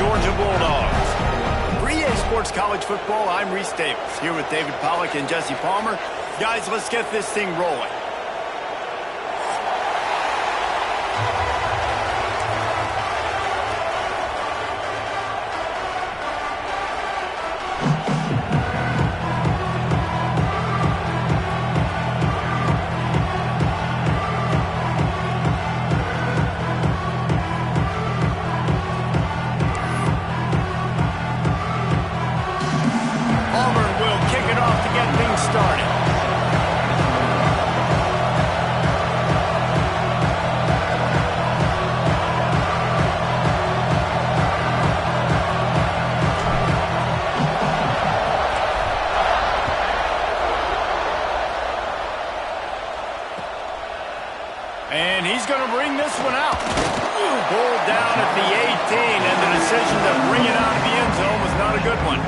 Georgia Bulldogs. For EA Sports College Football, I'm Reese Davis, here with David Pollack and Jesse Palmer. Guys, let's get this thing rolling. And he's going to bring this one out. Pulled down at the 18, and the decision to bring it out of the end zone was not a good one.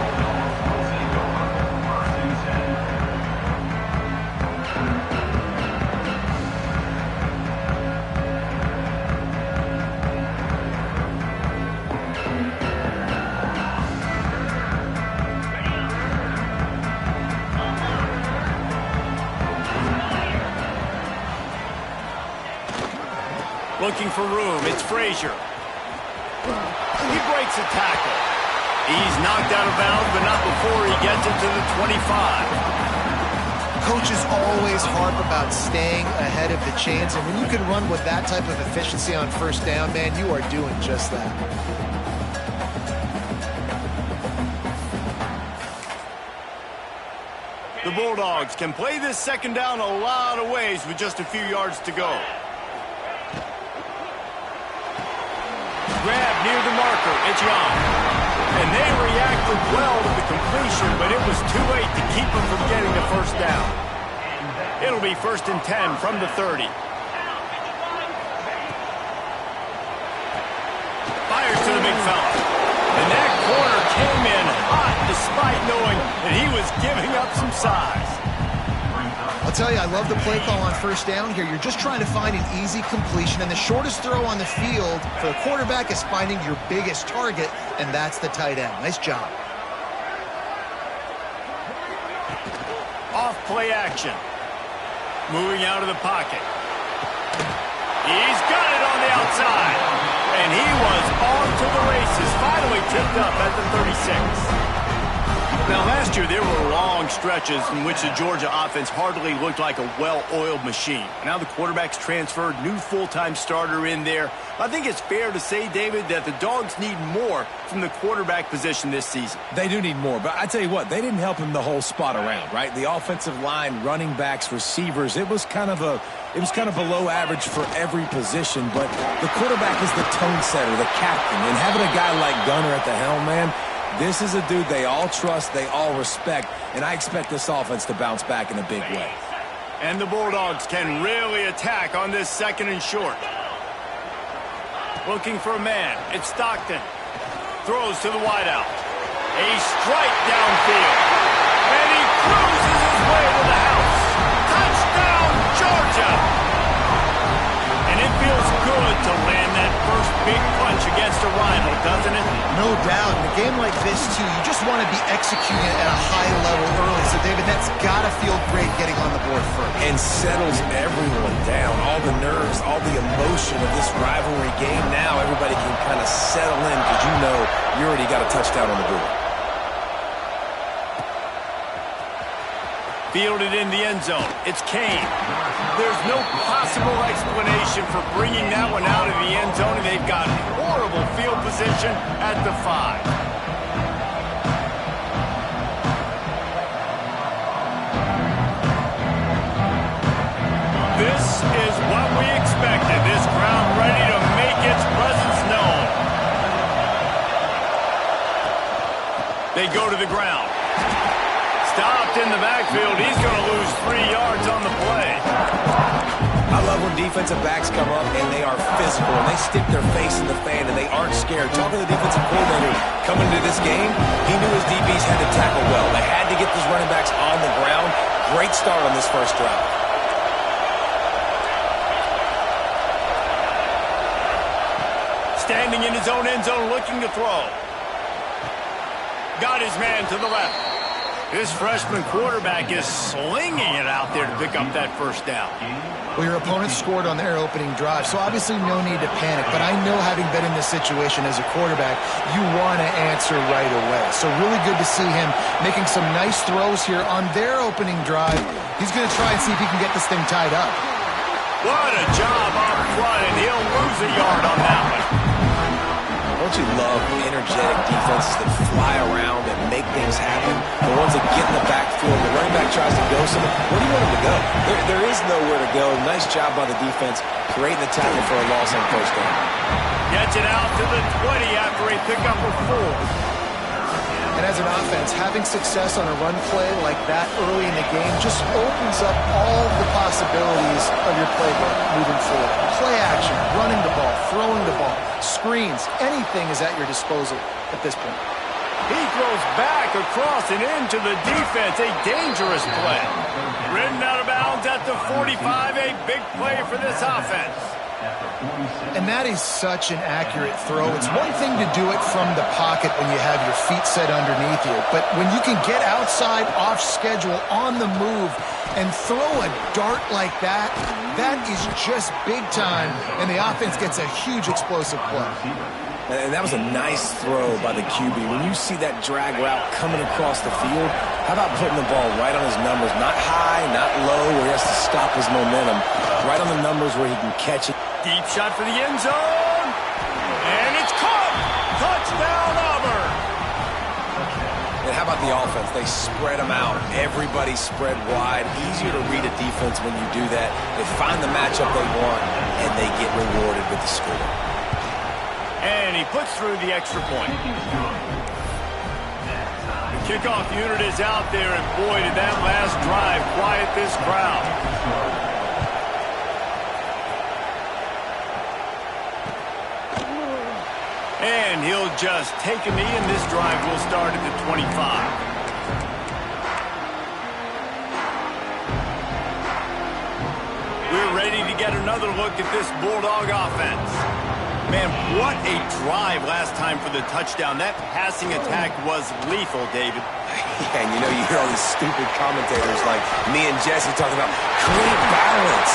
Looking for room, it's Frazier. He breaks a tackle. He's knocked out of bounds, but not before he gets it to the 25. Coaches always harp about staying ahead of the chains, and when you can run with that type of efficiency on first down, man, you are doing just that. The Bulldogs can play this second down a lot of ways with just a few yards to go. Grab near the marker, Ncaa. And they reacted well to the completion, but it was too late to keep them from getting the first down. It'll be 1st and 10 from the 30. Fires to the big fella. And that corner came in hot despite knowing that he was giving up some size. I'll tell you, I love the play call on first down here. You're just trying to find an easy completion, and the shortest throw on the field for the quarterback is finding your biggest target, and that's the tight end. Nice job. Off play action. Moving out of the pocket. He's got it on the outside. And he was on to the races. Finally tipped up at the 36. Now, last year, there were long stretches in which the Georgia offense hardly looked like a well-oiled machine. Now the quarterback's transferred, new full-time starter in there. I think it's fair to say, David, that the Dogs need more from the quarterback position this season. They do need more, but I tell you what, they didn't help him the whole spot around, right? The offensive line, running backs, receivers, it was kind of below average for every position, but the quarterback is the tone setter, the captain, and having a guy like Gunner at the helm, man, this is a dude they all trust, they all respect, and I expect this offense to bounce back in a big way. And the Bulldogs can really attack on this 2nd and short. Looking for a man. It's Stockton. Throws to the wideout. A strike downfield. And he cruises his way to the house. Touchdown, Georgia! And it feels good to land that first big punch against a rival, doesn't it? No doubt. In a game like this, too, you just want to be executing at a high level early. So, David, that's got to feel great getting on the board first. And settles everyone down. All the nerves, all the emotion of this rivalry game. Now everybody can kind of settle in because you know you already got a touchdown on the board. Fielded in the end zone. It's Kane. There's no possible explanation for bringing that one out of the end zone, and they've got horrible field position at the 5. This is what we expected. This crowd ready to make its presence known. They go to the ground. Stopped in the backfield. He's going to lose 3 yards on the play. I love when defensive backs come up and they are physical and they stick their face in the fan and they aren't scared. Talking to the defensive coordinator coming into this game, he knew his DBs had to tackle well. They had to get these running backs on the ground. Great start on this first drive. Standing in his own end zone looking to throw. Got his man to the left. This freshman quarterback is slinging it out there to pick up that first down. Well, your opponent scored on their opening drive, so obviously no need to panic. But I know, having been in this situation as a quarterback, you want to answer right away. So really good to see him making some nice throws here on their opening drive. He's going to try and see if he can get this thing tied up. What a job up front, and he'll lose a yard on that one. Don't you love energetic defenses that fly around and make things happen? The ones that get in the backfield, the running back tries to go somewhere. Where do you want him to go? There is nowhere to go. Nice job by the defense creating the tackle for a loss on first down. Gets it out to the 20 after a pickup of 4. And as an offense, having success on a run play like that early in the game just opens up all the possibilities of your playbook moving forward. Play action, running the ball, throwing the ball, screens, anything is at your disposal at this point. He throws back across and into the defense. A dangerous play. Ridden out of bounds at the 45. A big play for this offense. And that is such an accurate throw. It's one thing to do it from the pocket when you have your feet set underneath you, but when you can get outside, off schedule, on the move, and throw a dart like that, that is just big time, and the offense gets a huge explosive play. And that was a nice throw by the QB. When you see that drag route coming across the field, how about putting the ball right on his numbers? Not high, not low, where he has to stop his momentum. Right on the numbers where he can catch it. Deep shot for the end zone. And it's caught. Touchdown, Auburn. And how about the offense? They spread them out. Everybody spread wide. Easier to read a defense when you do that. They find the matchup they want, and they get rewarded with the score. And he puts through the extra point. The kickoff unit is out there, and boy, did that last drive quiet this crowd. And he'll just take a knee, and this drive will start at the 25. We're ready to get another look at this Bulldog offense. Man, what a drive last time for the touchdown. That passing attack was lethal, David. Yeah, and you know, you hear all these stupid commentators like me and Jesse talking about create balance,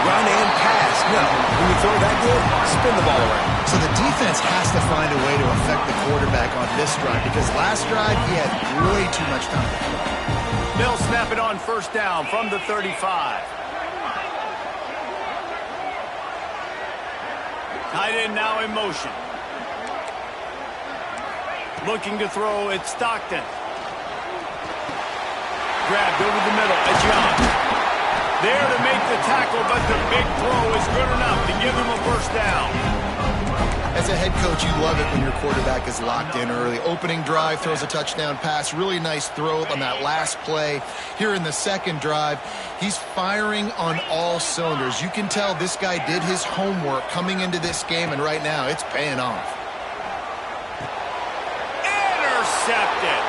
run and pass. No, when you throw that good, spin the ball around. So the defense has to find a way to affect the quarterback on this drive, because last drive he had way too much time. They'll snap it on first down from the 35. Tight end now in motion. Looking to throw, it's Stockton. Grabbed over the middle, it's Young. There to make the tackle, but the big throw is good enough to give them a first down. As a head coach, you love it when your quarterback is locked in early. Opening drive, throws a touchdown pass. Really nice throw on that last play. Here in the second drive, he's firing on all cylinders. You can tell this guy did his homework coming into this game, and right now it's paying off. Intercepted.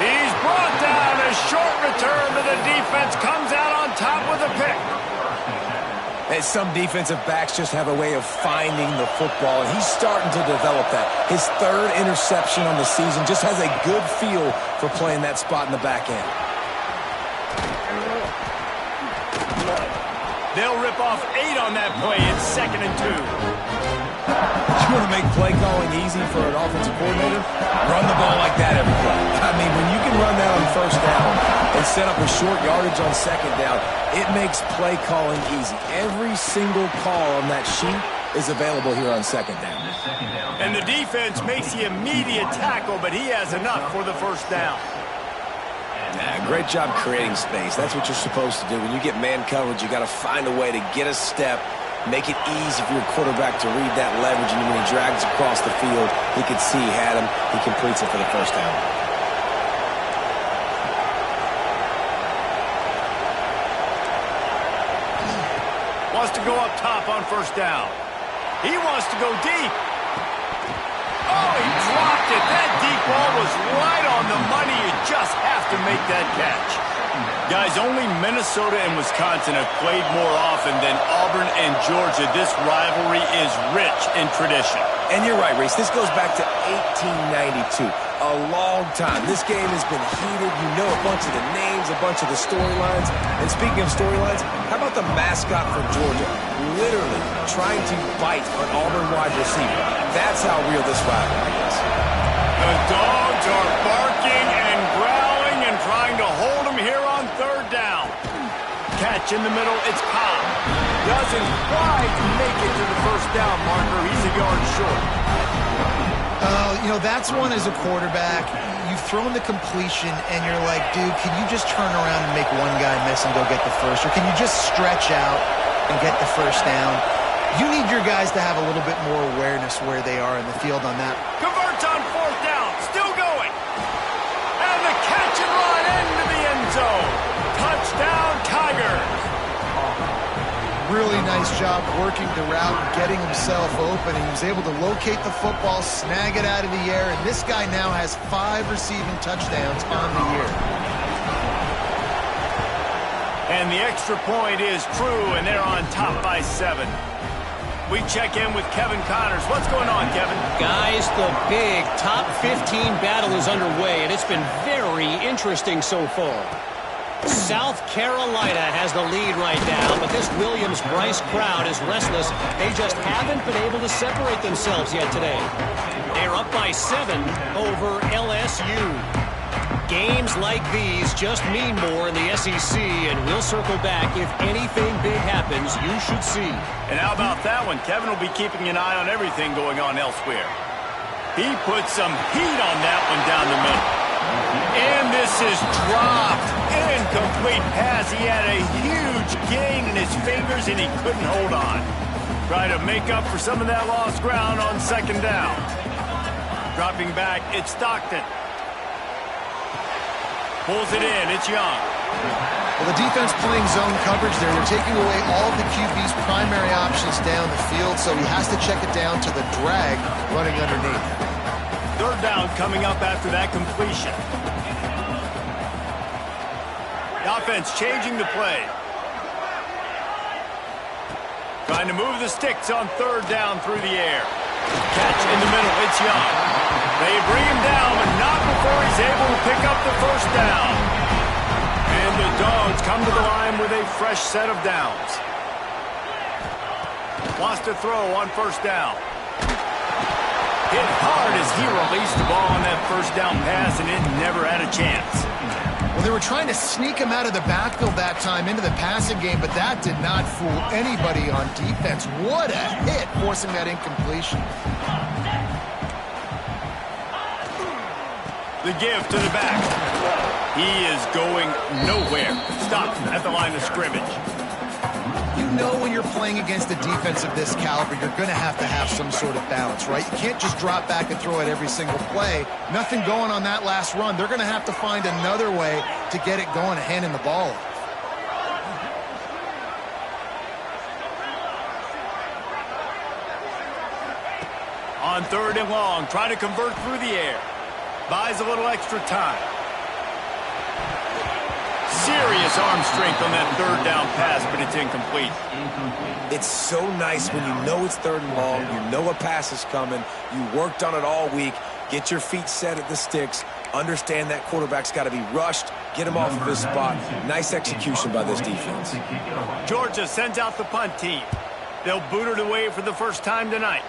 He's brought down. A short return to the defense. Comes out on top with a pick. And some defensive backs just have a way of finding the football, and he's starting to develop that. His third interception on the season, just has a good feel for playing that spot in the back end. They'll rip off 8 on that play. It's 2nd and 2. You want to make play calling easy for an offensive coordinator? Run the ball like that every play. I mean, when you can run that on first down and set up a short yardage on second down, it makes play calling easy. Every single call on that sheet is available here on second down. And the defense makes the immediate tackle, but he has enough for the first down. Great job creating space. That's what you're supposed to do. When you get man coverage, you got to find a way to get a step, make it easy for your quarterback to read that leverage, and when he drags across the field, he can see he had him. He completes it for the first down. Wants to go up top on first down. He wants to go deep. Oh, he dropped it. That deep ball was right on the money. You just have to make that catch. Guys, only Minnesota and Wisconsin have played more often than Auburn and Georgia. This rivalry is rich in tradition. And you're right, Reese. This goes back to 1892. A long time. This game has been heated. You know a bunch of the names, a bunch of the storylines. And speaking of storylines, how about the mascot for Georgia? Literally trying to bite an Auburn wide receiver. That's how real this rivalry is. The dogs are barking and growling and trying to hold him here on third down. Catch in the middle, it's Cobb. Doesn't quite make it to the first down marker. He's a yard short. You know, that's one as a quarterback. You've thrown the completion, and you're like, dude, can you just turn around and make one guy miss and go get the first? Or can you just stretch out and get the first down? You need your guys to have a little bit more awareness where they are in the field on that. Converts on fourth down. Still going. And the catch and run into the end zone. Touchdown, Tigers. Really nice job working the route and getting himself open. He was able to locate the football, snag it out of the air, and this guy now has 5 receiving touchdowns on the year. And the extra point is true, and they're on top by 7. We check in with Kevin Connors. What's going on, Kevin? Guys, the big top 15 battle is underway, and it's been very interesting so far. South Carolina has the lead right now, but this Williams-Brice crowd is restless. They just haven't been able to separate themselves yet today. They're up by 7 over LSU. Games like these just mean more in the SEC, and we'll circle back. If anything big happens, you should see. And how about that one? Kevin will be keeping an eye on everything going on elsewhere. He put some heat on that one down the middle. And this is dropped. Incomplete pass. He had a huge gain in his fingers, and he couldn't hold on. Try to make up for some of that lost ground on second down. Dropping back, it's Stockton. Pulls it in, it's Young. Well, the defense playing zone coverage there. They're taking away all of the QB's primary options down the field, so he has to check it down to the drag running underneath. Third down coming up after that completion. The offense changing the play. Trying to move the sticks on third down through the air. Catch in the middle, it's Young. They bring him down, but not before he's able to pick up the first down. And the Dogs come to the line with a fresh set of downs. Wants to throw on first down. Hit hard as he released the ball on that first down pass, and it never had a chance. Well, they were trying to sneak him out of the backfield that time into the passing game, but that did not fool anybody on defense. What a hit, forcing that incompletion. The give to the back. He is going nowhere. Stopped at the line of scrimmage. You know when you're playing against a defense of this caliber, you're going to have some sort of balance, right? You can't just drop back and throw it every single play. Nothing going on that last run. They're going to have to find another way to get it going and handing the ball off. On third and long, trying to convert through the air. Buys a little extra time. Serious arm strength on that third down pass, but it's incomplete. It's so nice when you know it's third and long, you know a pass is coming, you worked on it all week, get your feet set at the sticks, understand that quarterback's got to be rushed, get him off of his spot. Nice execution by this defense. Georgia sends out the punt team. They'll boot it away for the first time tonight.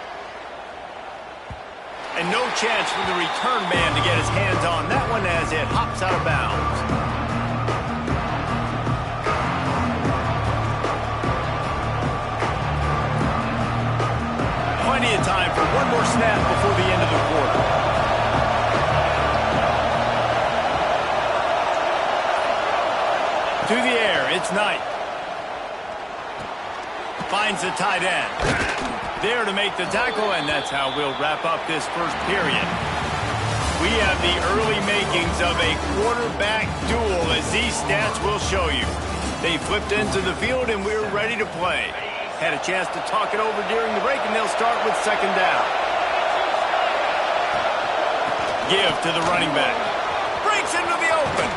And no chance for the return man to get his hands on that one as it hops out of bounds. Plenty of time for one more snap before the end of the quarter. To the air, it's Knight. Finds the tight end. There to make the tackle, and that's how we'll wrap up this first period. We have the early makings of a quarterback duel, as these stats will show you. They flipped into the field, and we're ready to play. Had a chance to talk it over during the break, and they'll start with second down. Give to the running back. Breaks into the open.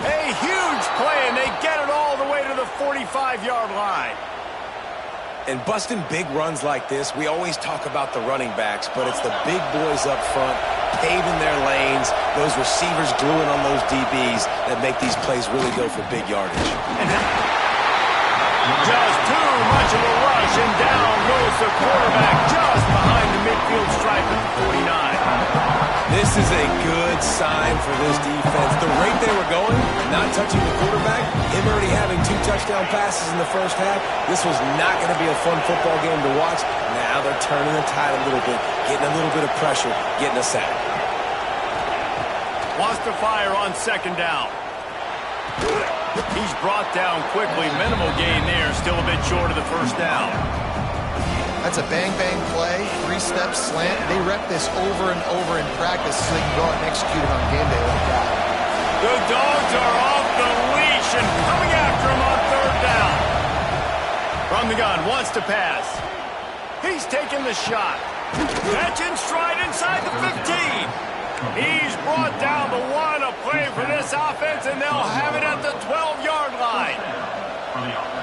A huge play, and they get it all the way to the 45-yard line. And busting big runs like this, we always talk about the running backs, but it's the big boys up front, paving their lanes, those receivers gluing on those DBs that make these plays really go for big yardage. Just too much of a rush, and down goes the quarterback just behind the midfield stripe at the 49. This is a good sign for this defense. The rate they were going, not touching the quarterback, him already having 2 touchdown passes in the first half, this was not going to be a fun football game to watch. Now they're turning the tide a little bit, getting a little bit of pressure, getting a sack. Wants to fire on second down. He's brought down quickly. Minimal gain there. Still a bit short of the first down. That's a bang-bang play, 3-step slant. They rep this over and over in practice so they can go out and execute it on game day like that. The Dogs are off the leash and coming after him on third down. From the gun, wants to pass. He's taking the shot. Catch in stride inside the 15. He's brought down the 1, a play for this offense, and they'll have it at the 12-yard line.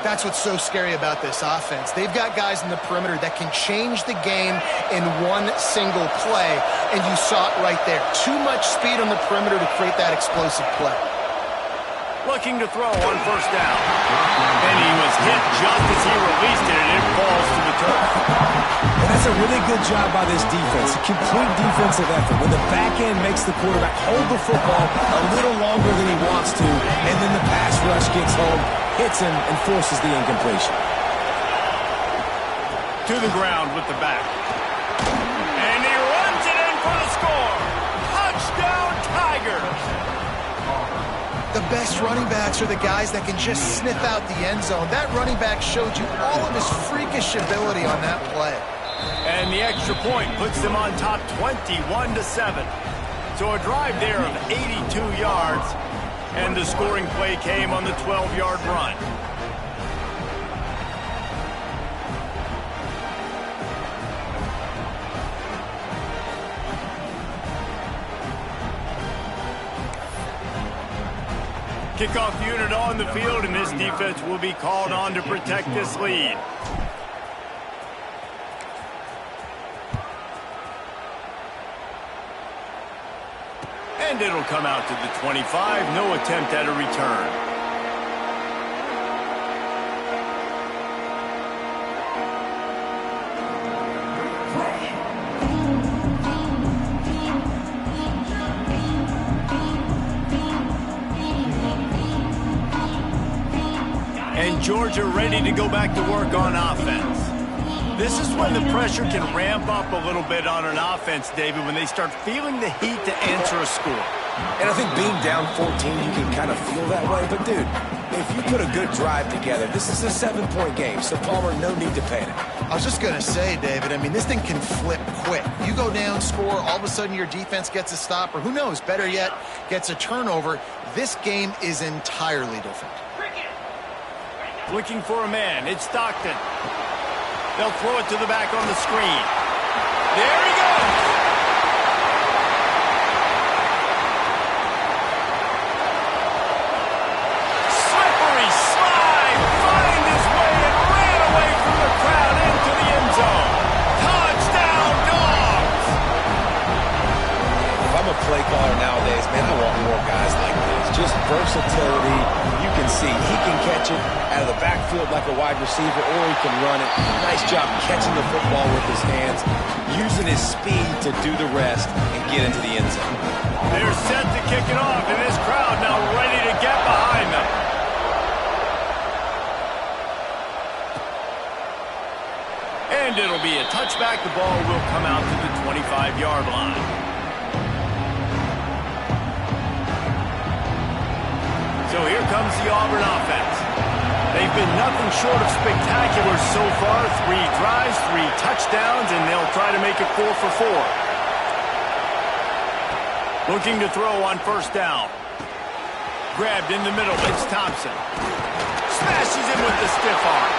That's what's so scary about this offense. They've got guys in the perimeter that can change the game in one single play, and you saw it right there. Too much speed on the perimeter to create that explosive play. Looking to throw on first down. And he was hit just as he released it, and it falls to the turf. And that's a really good job by this defense. A complete defensive effort. When the back end makes the quarterback hold the football a little longer than he wants to, and then the pass rush gets home, hits him, and forces the incompletion. To the ground with the back. And he runs it in for the score. Touchdown, Tigers. The best running backs are the guys that can just sniff out the end zone. That running back showed you all of his freakish ability on that play. And the extra point puts them on top 21-7. So a drive there of 82 yards, and the scoring play came on the 12-yard run. Kickoff unit on the field, and this defense will be called on to protect this lead. And it'll come out to the 25. No attempt at a return. And Georgia ready to go back to work on offense. This is when the pressure can ramp up a little bit on an offense, David, when they start feeling the heat to answer a score. And I think being down 14, you can kind of feel that way. But, dude, if you put a good drive together, this is a 7-point game. So, Palmer, no need to panic. I was just going to say, David, I mean, this thing can flip quick. You go down, score, all of a sudden your defense gets a stop, or who knows, better yet, gets a turnover. This game is entirely different. Looking for a man. It's Stockton. They'll throw it to the back on the screen. There he goes. Slippery slide. Find his way and ran away from the crowd into the end zone. Touchdown, Dogs. If I'm a play caller nowadays, man, I want more guys like this. Just versatility. You can see he can catch it out of the backfield like a wide receiver, or he can run it. Nice job catching the football with his hands, using his speed to do the rest and get into the end zone. They're set to kick it off, and this crowd now ready to get behind them. And it'll be a touchback. The ball will come out to the 25-yard line. So here comes the Auburn offense. They've been nothing short of spectacular so far. 3 drives, 3 touchdowns, and they'll try to make it 4 for 4. Looking to throw on first down. Grabbed in the middle. It's Thompson. Smashes him with the stiff arm.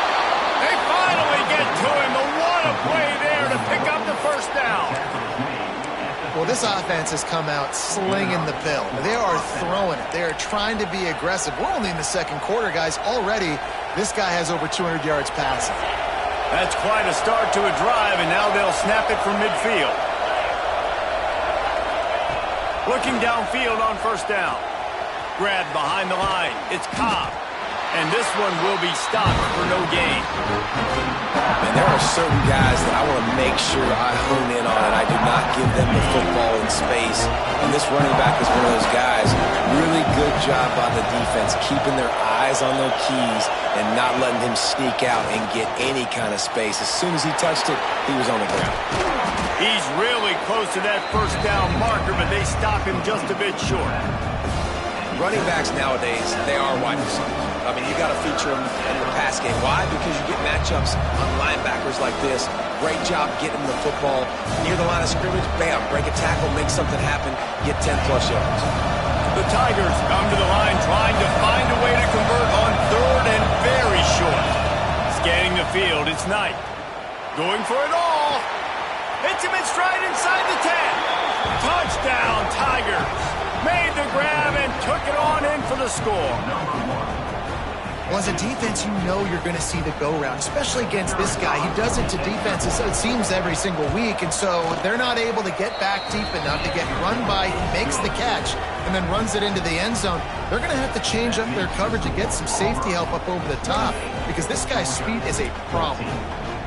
They finally get to him. What a play there to pick up the first down. Well, This offense has come out slinging the pill. They are throwing it. They are trying to be aggressive. We're only in the second quarter, guys. Already, this guy has over 200 yards passing. That's quite a start to a drive, and now they'll snap it from midfield. Looking downfield on first down. Grabbed behind the line. It's Cobb. And this one will be stopped for no gain. And there are certain guys that I want to make sure I hone in on, and I do not give them the football in space. And this running back is one of those guys. Really good job by the defense, keeping their eyes on their keys and not letting him sneak out and get any kind of space. As soon as he touched it, he was on the ground. He's really close to that first down marker, but they stop him just a bit short. Running backs nowadays, they are wide receivers. I mean, you got to feature them in the pass game. Why? Because you get matchups on linebackers like this. Great job getting the football near the line of scrimmage. Bam, break a tackle, make something happen, get 10-plus yards. The Tigers come to the line trying to find a way to convert on third and very short. Scanning the field, it's Knight. Going for it all. Hits him in stride inside the 10. Touchdown, Tigers. Made the grab and took it on in for the score. Well, as a defense, you know you're going to see the go route, especially against this guy. He does it to defenses, it seems, every single week, and so they're not able to get back deep enough to get run by. He makes the catch and then runs it into the end zone. They're going to have to change up their coverage and get some safety help up over the top because this guy's speed is a problem.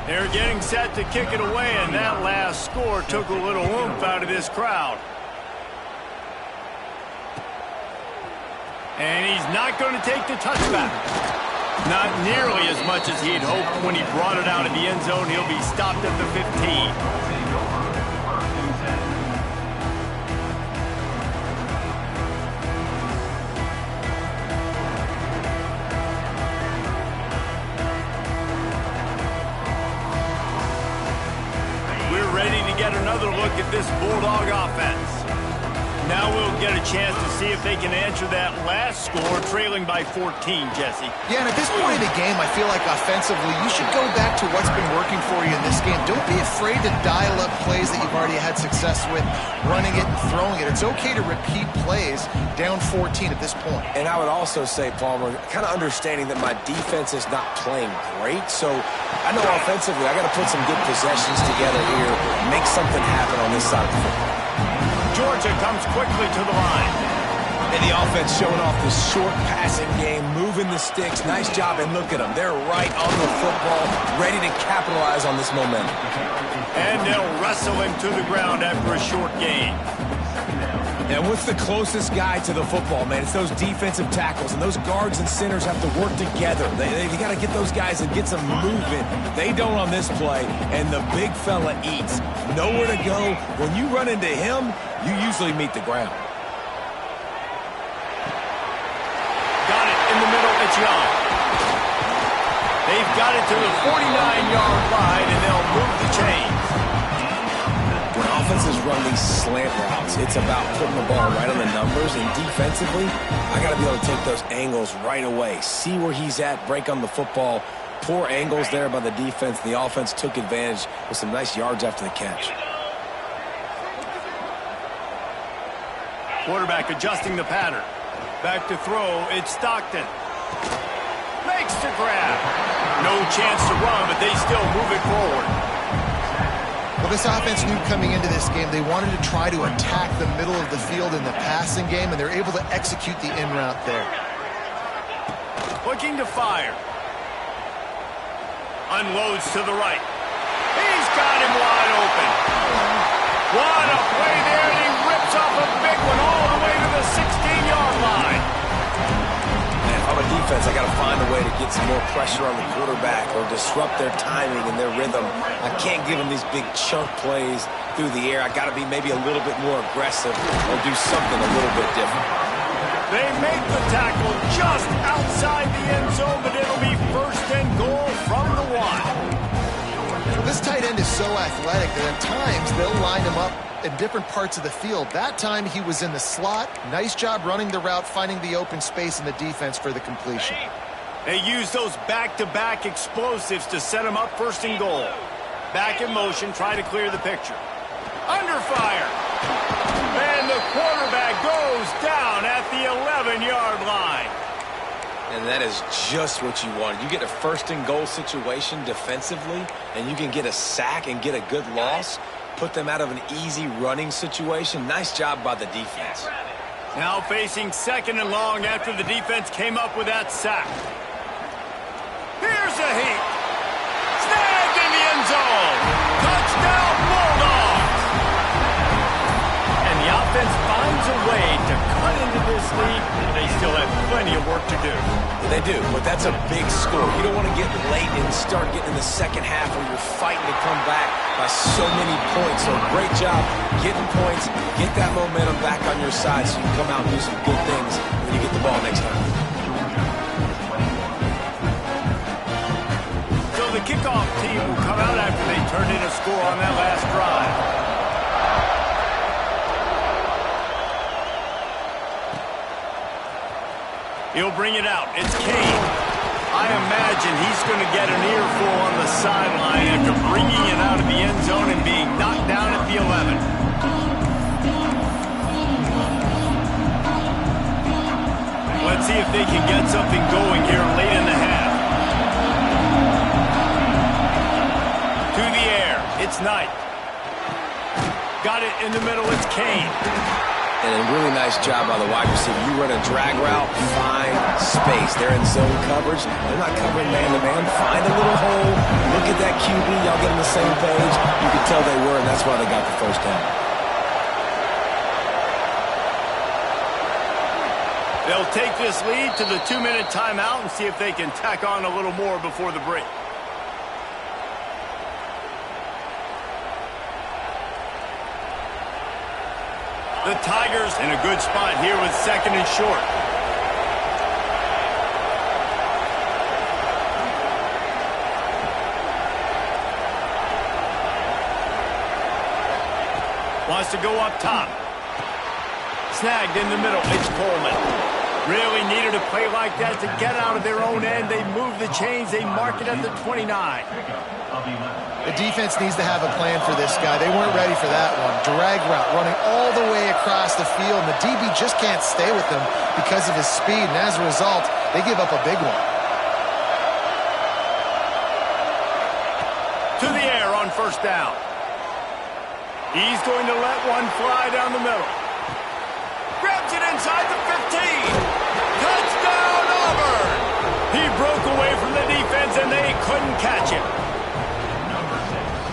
They're getting set to kick it away, and that last score took a little oomph out of this crowd. And he's not going to take the touchback. Not nearly as much as he'd hoped when he brought it out of the end zone. He'll be stopped at the 15. We're ready to get another look at this Bulldog offense. Now we'll get a chance to see if they can answer that last score, trailing by 14, Jesse. Yeah, and at this point of the game, I feel like offensively, you should go back to what's been working for you in this game. Don't be afraid to dial up plays that you've already had success with, running it and throwing it. It's okay to repeat plays down 14 at this point. And I would also say, Palmer, kind of understanding that my defense is not playing great, so I know offensively I got to put some good possessions together here, make something happen on this side of the football. Georgia comes quickly to the line. And the offense showing off the short passing game, moving the sticks. Nice job, and look at them. They're right on the football, ready to capitalize on this momentum. And they'll wrestle him to the ground after a short gain. And what's the closest guy to the football, man? It's those defensive tackles, and those guards and centers have to work together. They got to get those guys and get some movement. They don't on this play, and the big fella eats. Nowhere to go. When you run into him, you usually meet the ground. Got it in the middle. It's Young. They've got it to the 49-yard line, and they'll move the chains. When offenses run these slant routes, it's about putting the ball right on the numbers, and defensively, I got to be able to take those angles right away. See where he's at, break on the football. Poor angles there by the defense. The offense took advantage with some nice yards after the catch. Quarterback adjusting the pattern. Back to throw. It's Stockton. Makes the grab. No chance to run, but they still move it forward. Well, this offense knew coming into this game they wanted to try to attack the middle of the field in the passing game, and they're able to execute the in route there. Looking to fire. Unloads to the right. He's got him wide open. What a play there, and he rips off a big one all the way to the 16-yard line. Man, on a defense, I got to find a way to get some more pressure on the quarterback or disrupt their timing and their rhythm. I can't give them these big chunk plays through the air. I got to be maybe a little bit more aggressive or do something a little bit different. They make the tackle just outside the end zone, but it'll be first and goal from the 1. This tight end is so athletic that at times they'll line him up in different parts of the field. That time he was in the slot. Nice job running the route, finding the open space in the defense for the completion. They use those back-to-back explosives to set him up first and goal. Back in motion, try to clear the picture. Under fire. quarterback goes down at the 11-yard line. And that is just what you want. You get a first-and-goal situation defensively, and you can get a sack and get a good loss, put them out of an easy running situation. Nice job by the defense. Now facing 2nd and long after the defense came up with that sack. Here's a heat. Snagged in the end zone. Touchdown, Bulldogs. And the offense finds a way to cut into this lead. They still have plenty of work to do. They do, but that's a big score. You don't want to get late and start getting in the second half where you're fighting to come back by so many points. So great job getting points, get that momentum back on your side so you can come out and do some good things when you get the ball next time. So the kickoff team will come out after they turned in a score on that last drive. He'll bring it out. It's Kane. I imagine he's going to get an earful on the sideline after bringing it out of the end zone and being knocked down at the 11. Let's see if they can get something going here late in the half. To the air. It's Knight. Got it in the middle. It's Kane. And a really nice job by the wide receiver. You run a drag route, find space. They're in zone coverage. They're not covering man-to-man. Find a little hole. Look at that QB. Y'all get on the same page. You can tell they were, and that's why they got the first down. They'll take this lead to the 2-minute timeout and see if they can tack on a little more before the break. The Tigers in a good spot here with 2nd and short. Wants to go up top. Snagged in the middle. It's Coleman. Really needed a play like that to get out of their own end. They move the chains. They mark it at the 29. The defense needs to have a plan for this guy. They weren't ready for that one. Drag route running all the way across the field, and the DB just can't stay with them because of his speed, and as a result, they give up a big one. To the air on 1st down. He's going to let one fly down the middle. Grabs it inside the 15. Touchdown, Auburn! He broke away from the defense, and they couldn't catch him.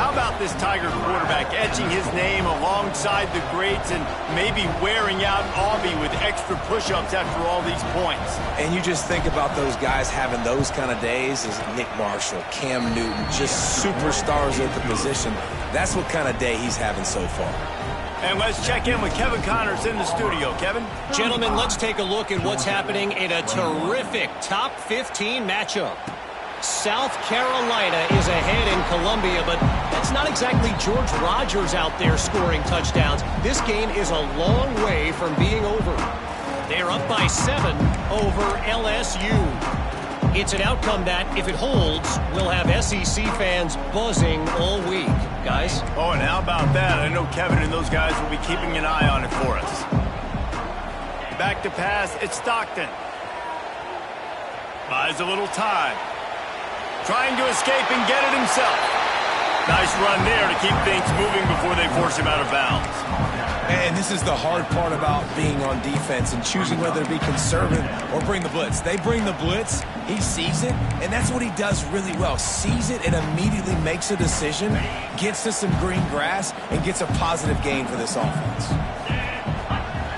How about this Tiger quarterback etching his name alongside the greats and maybe wearing out Aubie with extra push-ups after all these points? And you just think about those guys having those kind of days as Nick Marshall, Cam Newton, just superstars at the position. That's what kind of day he's having so far. And let's check in with Kevin Connors in the studio. Kevin? Gentlemen, let's take a look at what's happening in a terrific top 15 matchup. South Carolina is ahead in Columbia, but that's not exactly George Rogers out there scoring touchdowns. This game is a long way from being over. They're up by 7 over LSU. It's an outcome that, if it holds, will have SEC fans buzzing all week. Guys? Oh, and how about that? I know Kevin and those guys will be keeping an eye on it for us. Back to pass, it's Stockton. Buys a little time. Trying to escape and get it himself. Nice run there to keep things moving before they force him out of bounds. And this is the hard part about being on defense and choosing whether to be conservative or bring the blitz. They bring the blitz, he sees it, and that's what he does really well. Sees it and immediately makes a decision, gets to some green grass, and gets a positive gain for this offense.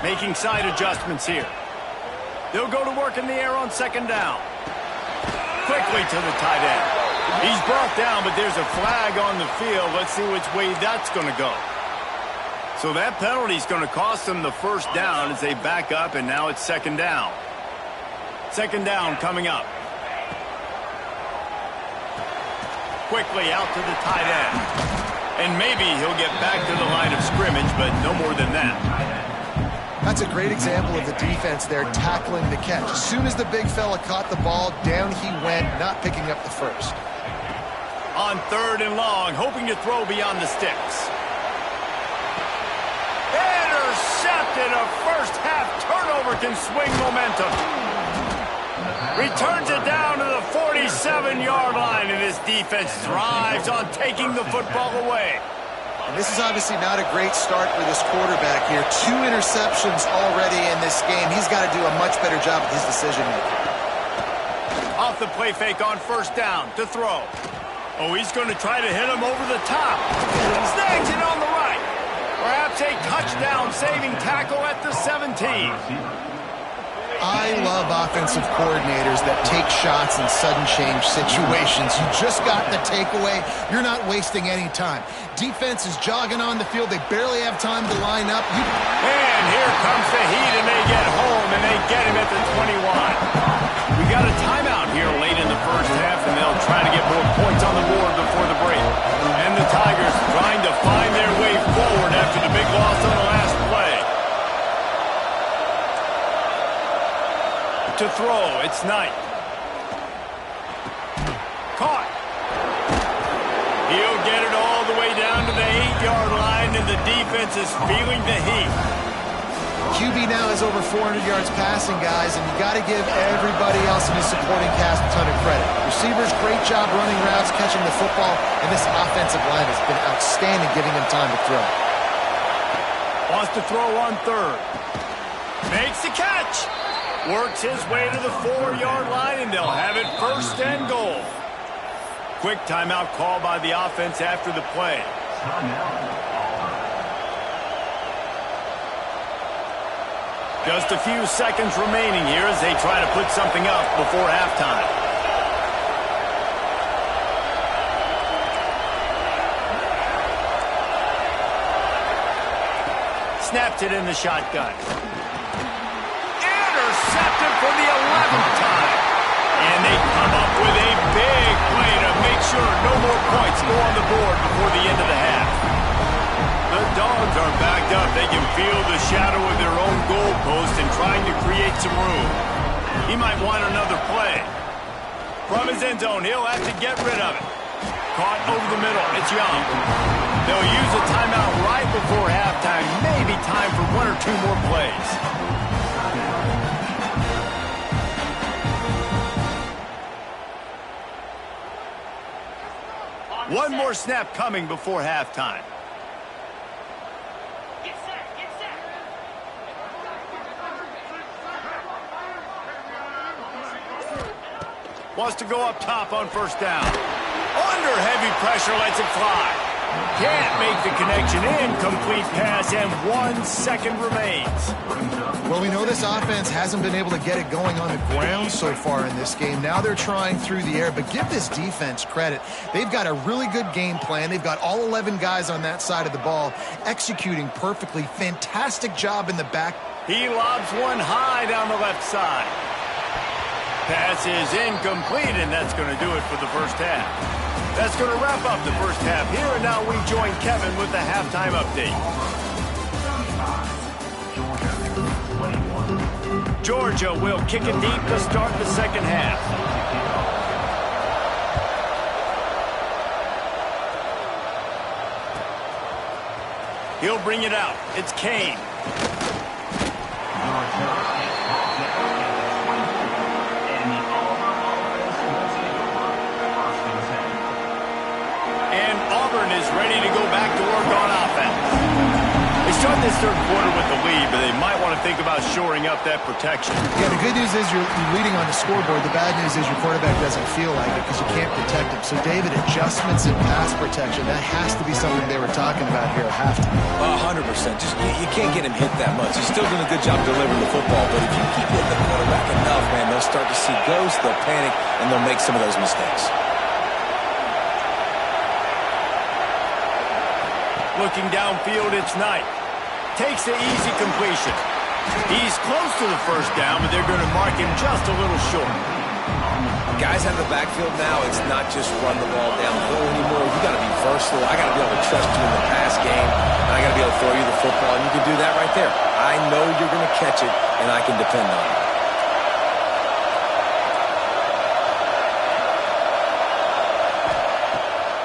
Making side adjustments here. They'll go to work in the air on 2nd down. Quickly to the tight end. He's brought down, but there's a flag on the field. Let's see which way that's going to go. So that penalty is going to cost them the 1st down as they back up, and now it's 2nd down. 2nd down coming up. Quickly out to the tight end. And maybe he'll get back to the line of scrimmage, but no more than that. That's a great example of the defense there tackling the catch. As soon as the big fella caught the ball, down he went, not picking up the 1st. On 3rd and long, hoping to throw beyond the sticks. Intercepted! intercepted. A first-half turnover can swing momentum. Returns it down to the 47-yard line, and his defense thrives on taking the football away. And this is obviously not a great start for this quarterback here. 2 interceptions already in this game. He's got to do a much better job with his decision-making. Off the play fake on first down to throw. Oh, he's going to try to hit him over the top. Snags it on the right. Perhaps a touchdown-saving tackle at the 17. I love offensive coordinators that take shots in sudden change situations. You just got the takeaway. You're not wasting any time. Defense is jogging on the field. They barely have time to line up. And here comes the heat, and they get home, and they get him at the 21. We got a timeout here late in the first half, and they'll try to get more points on the board before the break. And the Tigers trying to find their way forward after the big loss on the last play. To throw, it's Knight. Caught. He'll get it all the way down to the 8-yard line, and the defense is feeling the heat. QB now has over 400 yards passing, guys, and you got to give everybody else in his supporting cast a ton of credit. Receivers, great job running routes, catching the football, and this offensive line has been outstanding, giving him time to throw. Wants to throw on third. Makes the catch. Works his way to the 4-yard line, and they'll have it first and goal. Quick timeout call by the offense after the play. Just a few seconds remaining here as they try to put something up before halftime. Snapped it in the shotgun. Intercepted for the 11th time. And they come up with a big play to make sure no more points go on the board before the end of the half. The Dogs are backed up. They can feel the shadow of their own goalpost and trying to create some room. He might want another play. From his end zone, he'll have to get rid of it. Caught over the middle. It's Young. They'll use a timeout right before halftime. Maybe time for 1 or 2 more plays. One more snap coming before halftime. Wants to go up top on first down. Under heavy pressure, lets it fly. Can't make the connection. Incomplete pass, and 1 second remains. Well, we know this offense hasn't been able to get it going on the ground so far in this game. Now they're trying through the air, but give this defense credit. They've got a really good game plan. They've got all 11 guys on that side of the ball executing perfectly. Fantastic job in the back. He lobs one high down the left side. Pass is incomplete, and that's going to do it for the first half. That's going to wrap up the first half here, and now we join Kevin with the halftime update. Georgia will kick it deep to start the second half. He'll bring it out. It's Kane. And Auburn is ready to go back to work on offense. They start this third quarter with the lead, but they might want to think about shoring up that protection. Yeah, the good news is you're leading on the scoreboard. The bad news is your quarterback doesn't feel like it because you can't protect him. So, David, adjustments in pass protection, that has to be something they were talking about here at halftime. 100%. Just you can't get him hit that much. He's still doing a good job delivering the football, but if you keep hitting the quarterback enough, man, they'll start to see ghosts, they'll panic, and they'll make some of those mistakes. Looking downfield, it's Knight. Takes the easy completion. He's close to the first down, but they're going to mark him just a little short. Guys out of the backfield now, it's not just run the ball downhill anymore. You got to be versatile. I got to be able to trust you in the pass game, and I got to be able to throw you the football, and you can do that right there. I know you're going to catch it, and I can depend on it.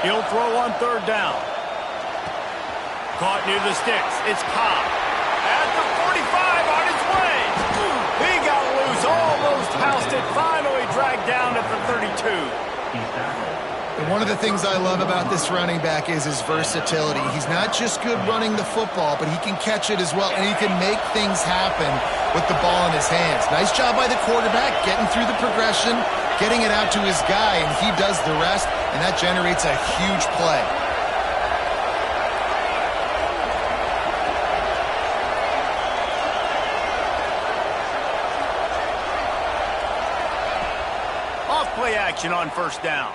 He'll throw on third down. Caught near the sticks. It's Cobb. At the housed it, finally dragged down at the 32. And one of the things I love about this running back is his versatility. He's not just good running the football, but he can catch it as well, and he can make things happen with the ball in his hands. Nice job by the quarterback, getting through the progression, getting it out to his guy, and he does the rest, and that generates a huge play. Off-play action on first down.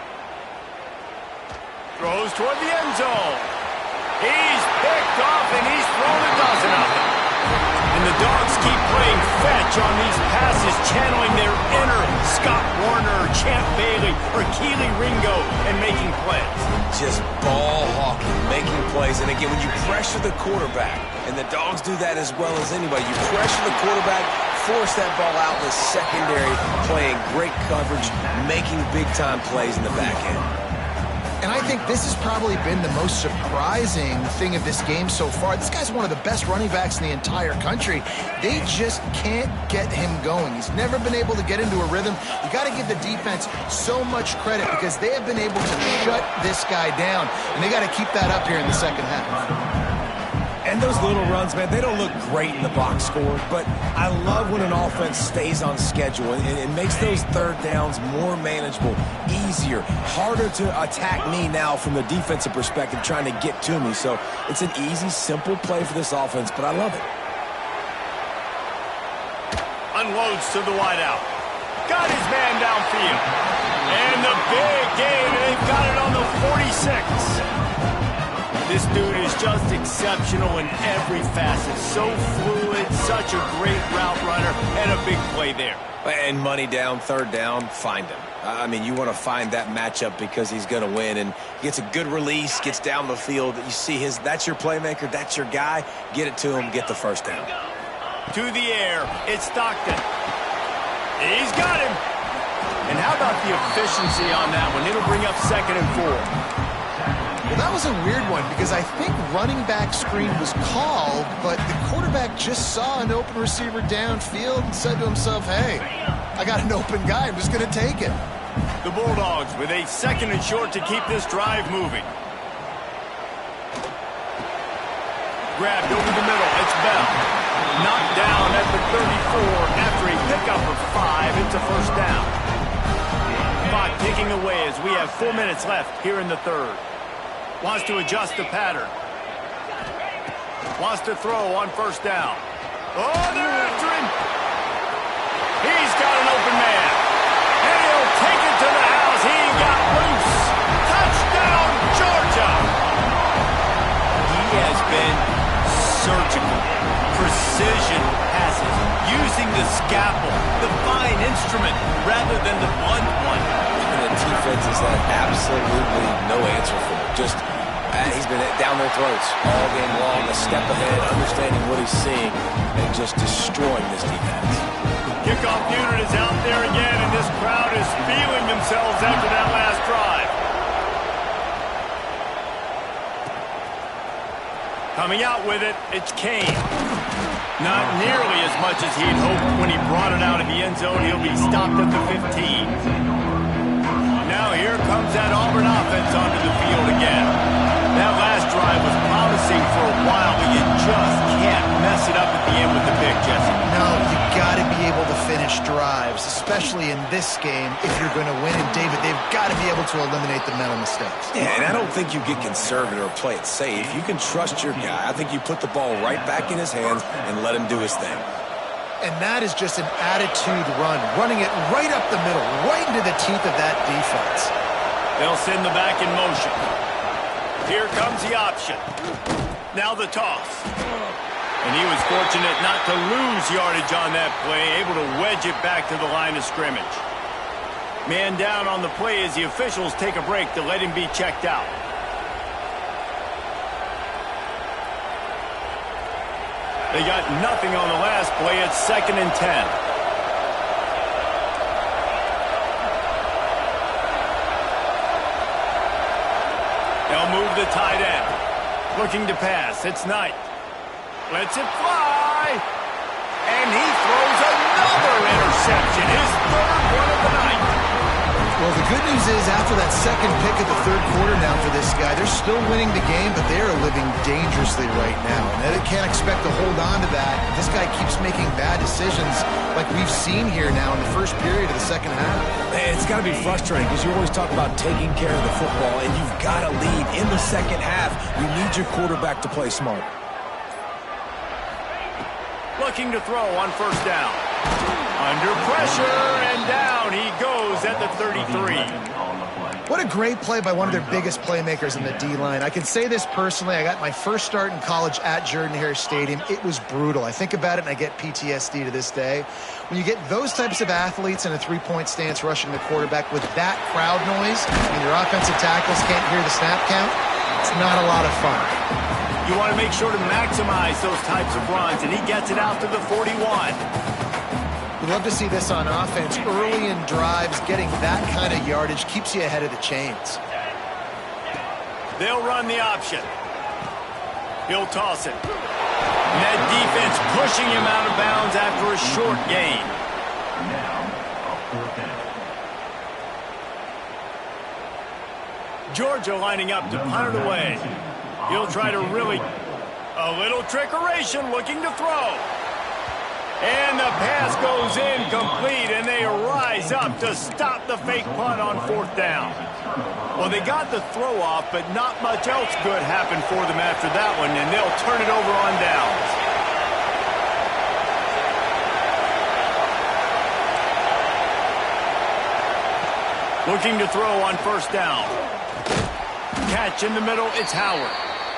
Throws toward the end zone. He's picked off, and he's thrown a dozen of them. And the Dogs keep playing fetch on these passes, channeling their inner Scott Warner, Champ Bailey, or Keely Ringo, and making plays. Just ball hawking, making plays. And again, when you pressure the quarterback, and the Dogs do that as well as anybody, you pressure the quarterback, force that ball out in the secondary, playing great coverage, making big-time plays in the back end. And I think this has probably been the most surprising thing of this game so far. This guy's one of the best running backs in the entire country. They just can't get him going. He's never been able to get into a rhythm. You got to give the defense so much credit because they have been able to shut this guy down, and they got to keep that up here in the second half. And those little runs, man, they don't look great in the box score, but I love when an offense stays on schedule and it makes those third downs more manageable, easier, harder to attack me now from the defensive perspective trying to get to me. So it's an easy, simple play for this offense, but I love it. Unloads to the wideout. Got his man downfield. And the big game, and they've got it on the 46. This dude is just exceptional in every facet. So fluid, such a great route runner, and a big play there. And money down, third down, find him. I mean, you want to find that matchup because he's going to win, and gets a good release, gets down the field. You see that's your playmaker, that's your guy. Get it to him, get the first down. To the air, it's Stockton. He's got him. And how about the efficiency on that one? It'll bring up 2nd and 4. Well, that was a weird one because I think running back screen was called, but the quarterback just saw an open receiver downfield and said to himself, hey, I got an open guy. I'm just going to take it. The Bulldogs with a 2nd and short to keep this drive moving. Grabbed over the middle. It's Bell. Knocked down at the 34 after a pickup of 5. It's a first down. Clock ticking away as we have 4 minutes left here in the third. Wants to adjust the pattern. Wants to throw on first down. Oh, they're after him. He's got an open man. And he'll take it to the house. He got loose. Touchdown, Georgia. He has been surgical. Precision passes. Using the scalpel, the fine instrument, rather than the blunt one. And the defense has had absolutely no answer for it. Just, he's been down their throats all game long, a step ahead, understanding what he's seeing, and just destroying this defense. Kickoff unit is out there again, and this crowd is feeling themselves after that last drive. Coming out with it, it's Kane. Not nearly as much as he'd hoped when he brought it out of the end zone. He'll be stopped at the 15. Now here comes that Auburn offense onto the field again. That last drive was promising for a while, but you just can't mess it up at the end with the pick, Jesse. No, you got to be able to finish drives, especially in this game if you're going to win. And, David, they've got to be able to eliminate the mental mistakes. Yeah, and I don't think you get conservative or play it safe. You can trust your guy. I think you put the ball right back in his hands and let him do his thing. And that is just an attitude run, running it right up the middle, right into the teeth of that defense. They'll send the back in motion. Here comes the option. Now the toss. And he was fortunate not to lose yardage on that play, able to wedge it back to the line of scrimmage. Man down on the play as the officials take a break to let him be checked out. They got nothing on the last play. It's 2nd and 10. They'll move the tight end. Looking to pass. It's Knight. Lets it fly. And he throws another interception, his third one of the night. Well, the good news is after that second pick of the third quarter now for this guy, they're still winning the game, but they are living dangerously right now. And they can't expect to hold on to that. This guy keeps making bad decisions like we've seen here now in the first period of the second half. Man, it's got to be frustrating because you always talk about taking care of the football, and you've got to lead in the second half. You need your quarterback to play smart. Looking to throw on first down. Under pressure, and down he goes at the 33. What a great play by one of their biggest playmakers in the D-line. I can say this personally. I got my first start in college at Jordan-Hare Stadium. It was brutal. I think about it, and I get PTSD to this day. When you get those types of athletes in a three-point stance rushing the quarterback with that crowd noise, and your offensive tackles can't hear the snap count, it's not a lot of fun. You want to make sure to maximize those types of runs, and he gets it out to the 41. We'd love to see this on offense. Early in drives, getting that kind of yardage keeps you ahead of the chains. They'll run the option. He'll toss it. And that defense pushing him out of bounds after a short gain. Georgia lining up to punt it away. He'll try to really... A little trickeration, looking to throw. And the pass goes incomplete, and they rise up to stop the fake punt on fourth down. Well, they got the throw off, but not much else good happened for them after that one, and they'll turn it over on downs. Looking to throw on first down. Catch in the middle, it's Howard.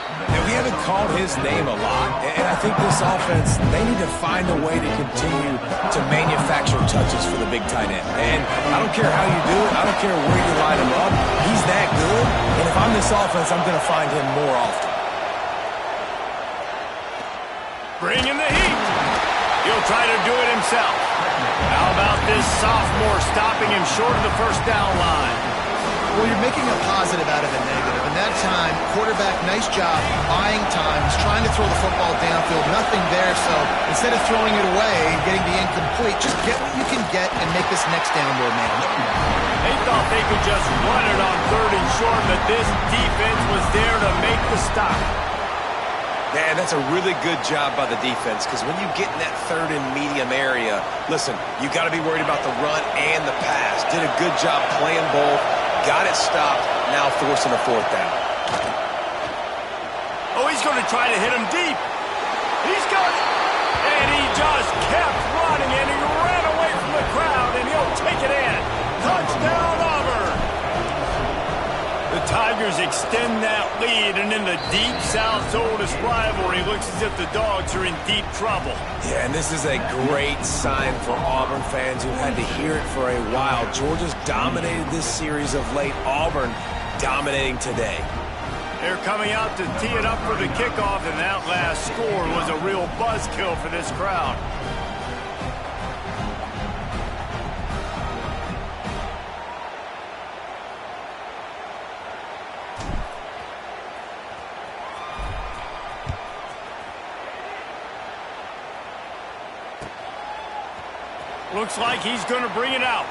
And we haven't called his name a lot, and I think this offense, they need to find a way to continue to manufacture touches for the big tight end. And I don't care how you do it. I don't care where you line him up. He's that good, and if I'm this offense, I'm going to find him more often. Bring in the heat. He'll try to do it himself. How about this sophomore stopping him short of the first down line? Well, you're making a positive out of a negative. And that time, quarterback, nice job, buying time. He's trying to throw the football downfield. Nothing there, so instead of throwing it away and getting the incomplete, just get what you can get and make this next down more manageable. They thought they could just run it on third and short, but this defense was there to make the stop. Man, that's a really good job by the defense because when you get in that third and medium area, listen, you got to be worried about the run and the pass. Did a good job playing both. Got it stopped, now forcing a fourth down. Oh, he's going to try to hit him deep. He's got it. And he just kept running, and he ran away from the crowd, and he'll take it in. Touchdown, Auburn. The Tigers extend that lead, and in the Deep South's oldest rivalry, looks as if the Dogs are in deep trouble. Yeah, and this is a great sign for Auburn fans who had to hear it for a while. Georgia's dominated this series of late. Auburn dominating today. They're coming out to tee it up for the kickoff, and that last score was a real buzzkill for this crowd. Looks like he's going to bring it out.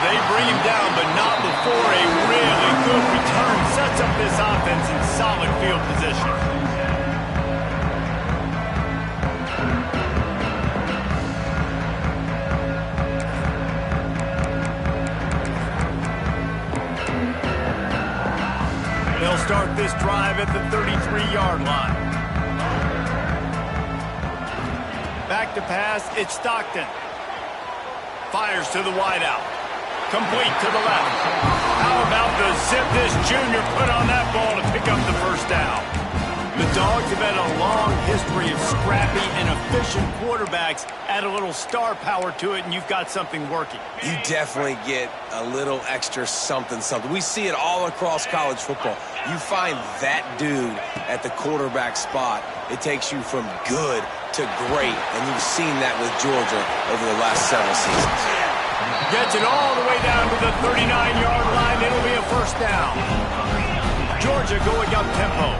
They bring him down, but not before a really good return sets up this offense in solid field position. They'll start this drive at the 33-yard line. Back to pass, it's Stockton. Fires to the wideout. Complete to the left. How about the zip this junior put on that ball to pick up the first down? The Dogs have had a long history of scrappy and efficient quarterbacks. Add a little star power to it, and you've got something working. You definitely get a little extra something. We see it all across college football. You find that dude at the quarterback spot, it takes you from good to great, and you've seen that with Georgia over the last several seasons. Gets it all the way down to the 39-yard line. It'll be a first down. Georgia going up tempo.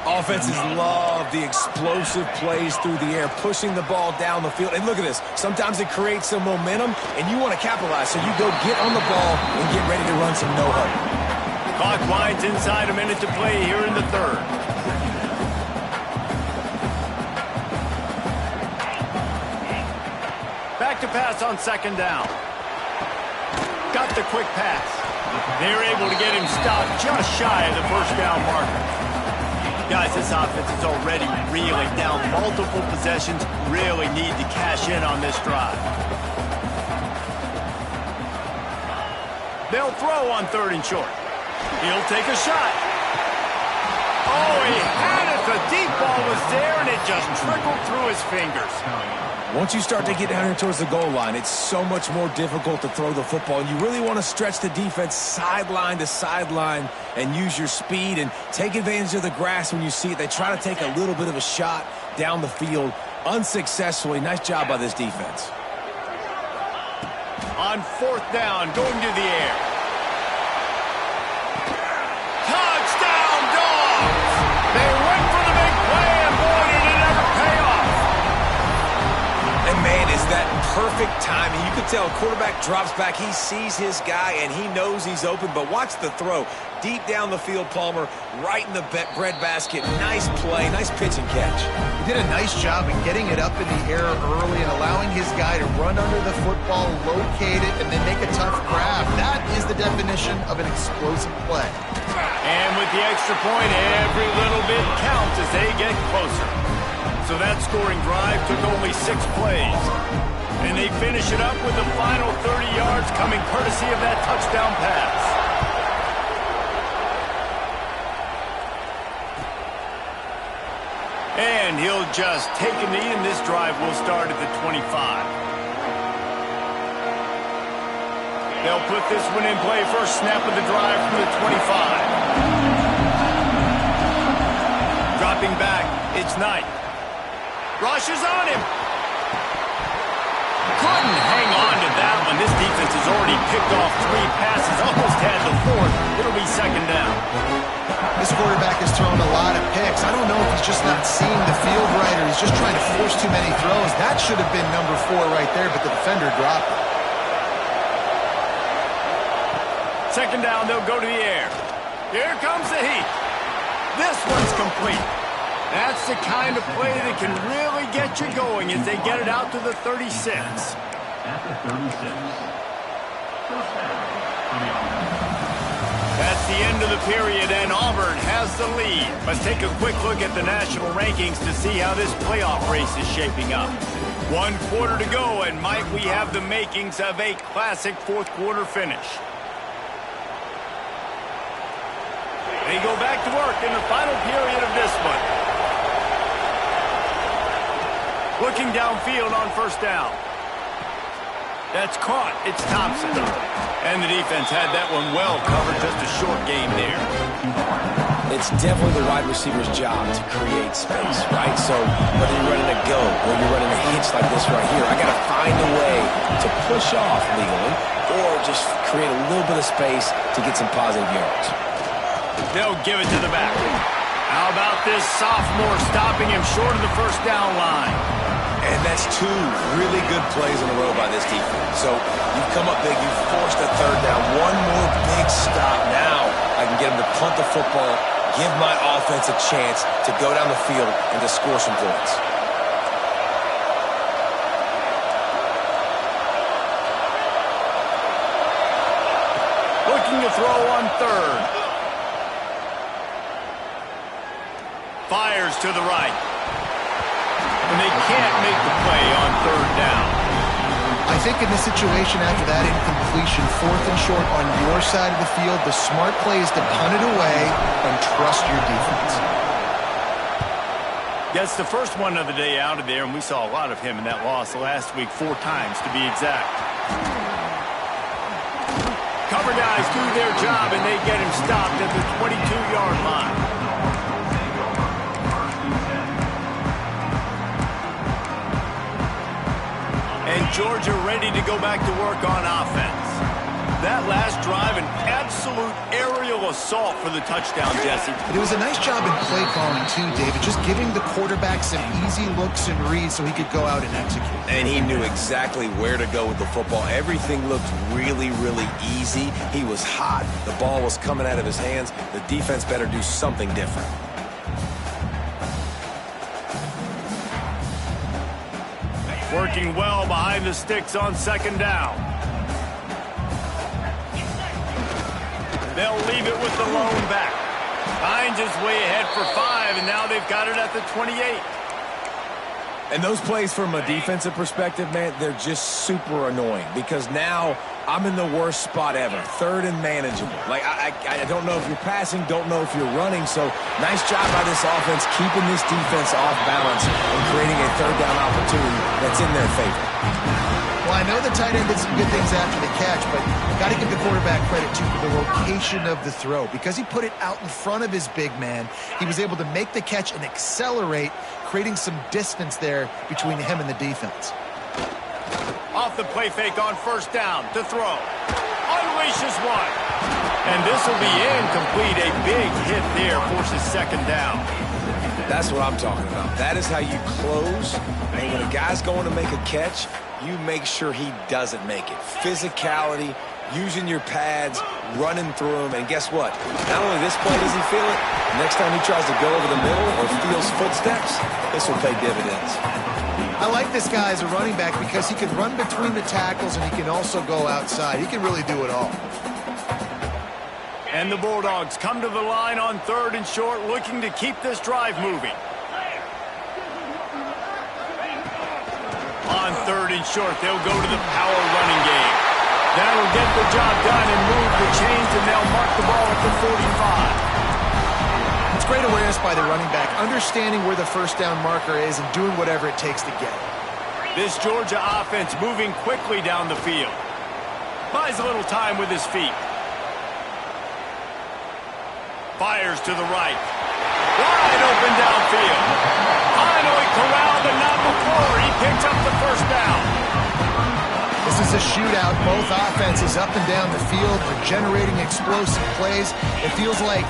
Offenses love the explosive plays through the air, pushing the ball down the field. And look at this. Sometimes it creates some momentum, and you want to capitalize. So you go get on the ball and get ready to run some no-huddle. Clock winds inside a minute to play here in the third. Back to pass on second down. Got the quick pass. They're able to get him stopped just shy of the first down marker. Guys, this offense is already reeling down multiple possessions. Really need to cash in on this drive. They'll throw on third and short. He'll take a shot. Oh, he had it. The deep ball was there, and it just trickled through his fingers. Once you start to get down here towards the goal line, it's so much more difficult to throw the football. And you really want to stretch the defense sideline to sideline and use your speed and take advantage of the grass when you see it. They try to take a little bit of a shot down the field unsuccessfully. Nice job by this defense. On fourth down, going to the air. Touchdown, Dogs! They went for the big play, and boy, did it ever pay off. And man, is that perfect timing. You can tell quarterback drops back. He sees his guy, and he knows he's open. But watch the throw. Deep down the field, Palmer, right in the bread basket. Nice play, nice pitch and catch. He did a nice job in getting it up in the air early and allowing his guy to run under the football, locate it, and then make a tough grab. That is the definition of an explosive play. And with the extra point, every little bit counts as they get closer. So that scoring drive took only 6 plays. And they finish it up with the final 30 yards coming courtesy of that touchdown pass. And he'll just take a knee, and this drive will start at the 25. They'll put this one in play. First snap of the drive from the 25. Dropping back, it's Knight. Rushes on him. Couldn't hang on to that one. This defense has already picked off 3 passes, almost had the 4th. It'll be second down. This quarterback has thrown a lot of picks. I don't know if he's just not seeing the field right or he's just trying to force too many throws. That should have been number 4 right there, but the defender dropped it. Second down, they'll go to the air. Here comes the heat. This one's complete. That's the kind of play that can really get you going as they get it out to the 36. At the 36. First down. That's the end of the period, and Auburn has the lead. Let's take a quick look at the national rankings to see how this playoff race is shaping up. 1 quarter to go, and Mike, we have the makings of a classic fourth quarter finish. They go back to work in the final period of this one. Looking downfield on first down. That's caught. It's Thompson. And the defense had that one well covered. Just a short game there. It's definitely the wide receiver's job to create space, right? So whether you're running a go or you're running a hitch like this right here, I got to find a way to push off legally or just create a little bit of space to get some positive yards. They'll give it to the back. How about this sophomore stopping him short of the first down line? And that's 2 really good plays in a row by this defense. So you've come up big, you've forced a third down. One more big stop. Now I can get him to punt the football, give my offense a chance to go down the field and to score some points. Looking to throw on third. Fires to the right. And they can't make the play on third down. I think in this situation after that incompletion, 4th and short on your side of the field, the smart play is to punt it away and trust your defense. That's the first one of the day out of there, and we saw a lot of him in that loss last week, 4 times to be exact. Cover guys do their job, and they get him stopped at the 22-yard line. And Georgia ready to go back to work on offense. That last drive, an absolute aerial assault for the touchdown, Jesse. But it was a nice job in play calling too, David, just giving the quarterback some easy looks and reads so he could go out and execute. And he knew exactly where to go with the football. Everything looked really, really easy. He was hot. The ball was coming out of his hands. The defense better do something different. Working well behind the sticks on second down. They'll leave it with the lone back. Finds his way ahead for 5, and now they've got it at the 28. And those plays from a defensive perspective, man, they're just super annoying because now I'm in the worst spot ever, third and manageable. Like, I don't know if you're passing, don't know if you're running, so nice job by this offense keeping this defense off balance and creating a third down opportunity that's in their favor. Well, I know the tight end did some good things after the catch, but got to give the quarterback credit, too, for the location of the throw. Because he put it out in front of his big man, he was able to make the catch and accelerate, creating some distance there between him and the defense. Off the play fake on first down to throw. Unleashes one. And this will be incomplete. A big hit there forces second down. That's what I'm talking about. That is how you close. And when a guy's going to make a catch, you make sure he doesn't make it. Physicality, using your pads, running through them. And guess what? Not only this play does he feel it, next time he tries to go over the middle or feels footsteps, this will pay dividends. I like this guy as a running back because he can run between the tackles and he can also go outside. He can really do it all. And the Bulldogs come to the line on third and short, looking to keep this drive moving. On third and short, they'll go to the power running game. That'll get the job done and move the chains, and they'll mark the ball at the 45. It's great awareness by the running back, understanding where the first down marker is and doing whatever it takes to get it. This Georgia offense moving quickly down the field. Buys a little time with his feet. Fires to the right. Wide open downfield. Finally corralled, but not before. He picks up the first down. This is a shootout. Both offenses up and down the field are generating explosive plays. It feels like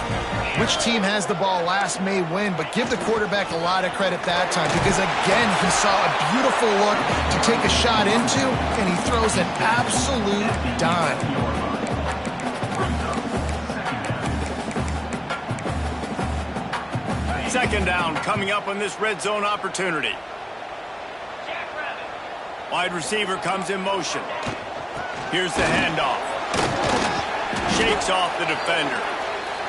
which team has the ball last may win, but give the quarterback a lot of credit that time because, again, he saw a beautiful look to take a shot into, and he throws an absolute dime. Second down coming up on this red zone opportunity. Wide receiver comes in motion. Here's the handoff. Shakes off the defender.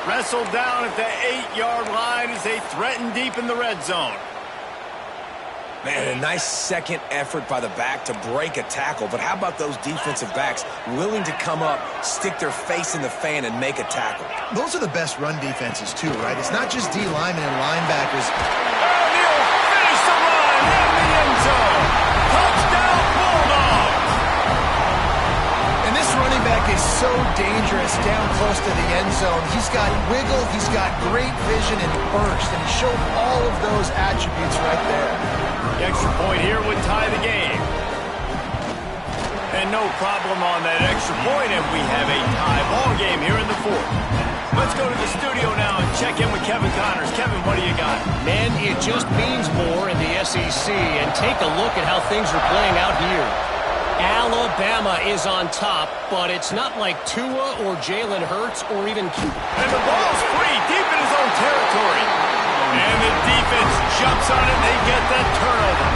Wrestled down at the 8-yard line as they threaten deep in the red zone. Man, a nice second effort by the back to break a tackle. But how about those defensive backs willing to come up, stick their face in the fan, and make a tackle? Those are the best run defenses, too, right? It's not just D linemen and linebackers. And he'll finish the run in the end zone. Touchdown, Bulldogs! And this running back is so dangerous down close to the end zone. He's got wiggle, he's got great vision and burst, and he showed all of those attributes right there. The extra point here would tie the game. And no problem on that extra point, and we have a tie ball game here in the fourth. Let's go to the studio now and check in with Kevin Connors. Kevin, what do you got? Men, it just means more in the SEC, and take a look at how things are playing out here. Alabama is on top, but it's not like Tua or Jalen Hurts or even And the ball's free deep in his own territory. And the defense jumps on it, and they get that turnover.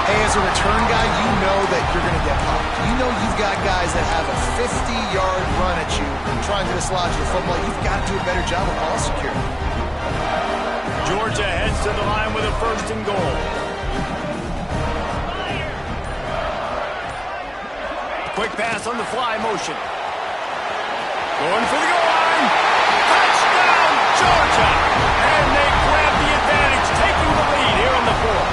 Hey, as a return guy, you know that you're going to get popped. You know you've got guys that have a 50-yard run at you trying to dislodge the football. You've got to do a better job of ball security. Georgia heads to the line with a first and goal. Quick pass on the fly motion. Going for the goal line. Touchdown, Georgia! And they grab the advantage, taking the lead here in the fourth.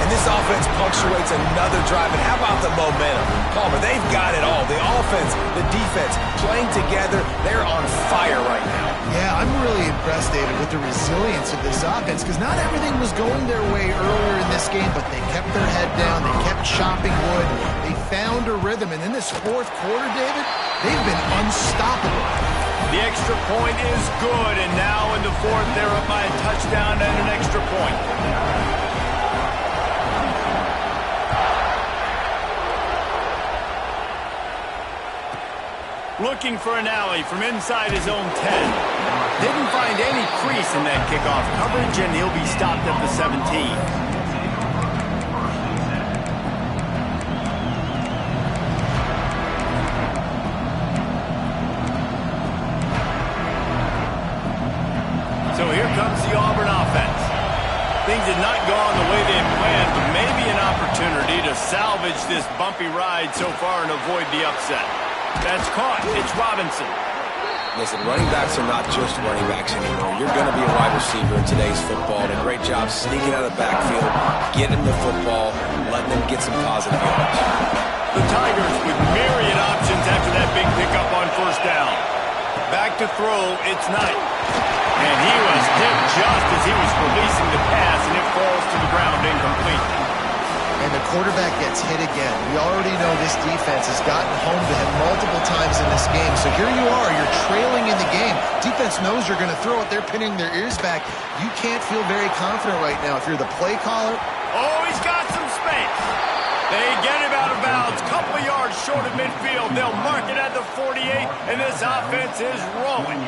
And this offense punctuates another drive. And how about the momentum? Palmer, they've got it all. The offense, the defense, playing together. They're on fire right now. Yeah, I'm really impressed, David, with the resilience of this offense because not everything was going their way earlier in this game, but they kept their head down. They kept chopping wood. They found a rhythm. And in this fourth quarter, David, they've been unstoppable. extra point is good, and now in the fourth, they're up by a touchdown and an extra point. Looking for an alley from inside his own 10. Didn't find any crease in that kickoff coverage, and he'll be stopped at the 17. So here comes the Auburn offense. Things had not gone the way they had planned, but maybe an opportunity to salvage this bumpy ride so far and avoid the upset. That's caught. It's Robinson. Listen, running backs are not just running backs anymore. You're going to be a wide receiver in today's football. And a great job sneaking out of the backfield, getting the football, letting them get some positive yards. The Tigers with myriad options after that big pickup on first down. Back to throw, it's Knight. And he was hit just as he was releasing the pass, and it falls to the ground incomplete. And the quarterback gets hit again. We already know this defense has gotten home to him multiple times in this game. So here you are, you're trailing in the game. Defense knows you're going to throw it. They're pinning their ears back. You can't feel very confident right now if you're the play caller. Oh, he's got some space. They get him out of bounds, couple of yards short of midfield. They'll mark it at the 48, and this offense is rolling.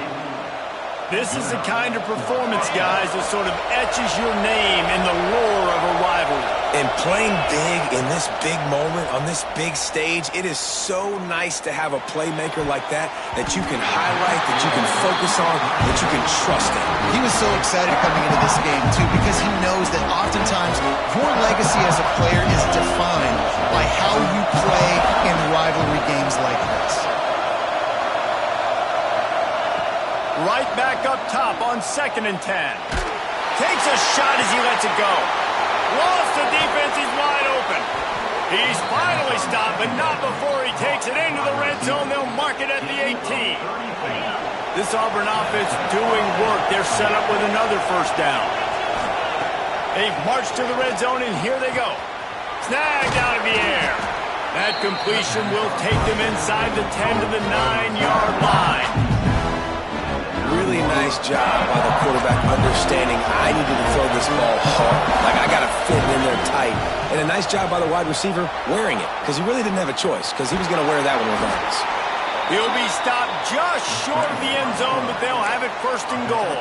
This is the kind of performance, guys, that sort of etches your name in the lore of a rivalry. And playing big in this big moment, on this big stage, it is so nice to have a playmaker like that you can highlight, that you can focus on, that you can trust in. He was so excited coming into this game, too, because he knows that oftentimes your legacy as a player is defined by how you play in rivalry games like this. Right back up top on 2nd and 10. Takes a shot as he lets it go. Lost the defense, he's wide open. He's finally stopped, but not before he takes it into the red zone. They'll mark it at the 18. This Auburn offense doing work. They're set up with another first down. They've marched to the red zone, and here they go. Snagged out of the air. That completion will take them inside the 10 to the 9-yard line. Really nice job by the quarterback understanding I needed to throw this ball hard. Like, I got to fit in there tight. And a nice job by the wide receiver wearing it, because he really didn't have a choice, because he was going to wear that one regardless. He'll be stopped just short of the end zone, but they'll have it 1st and goal.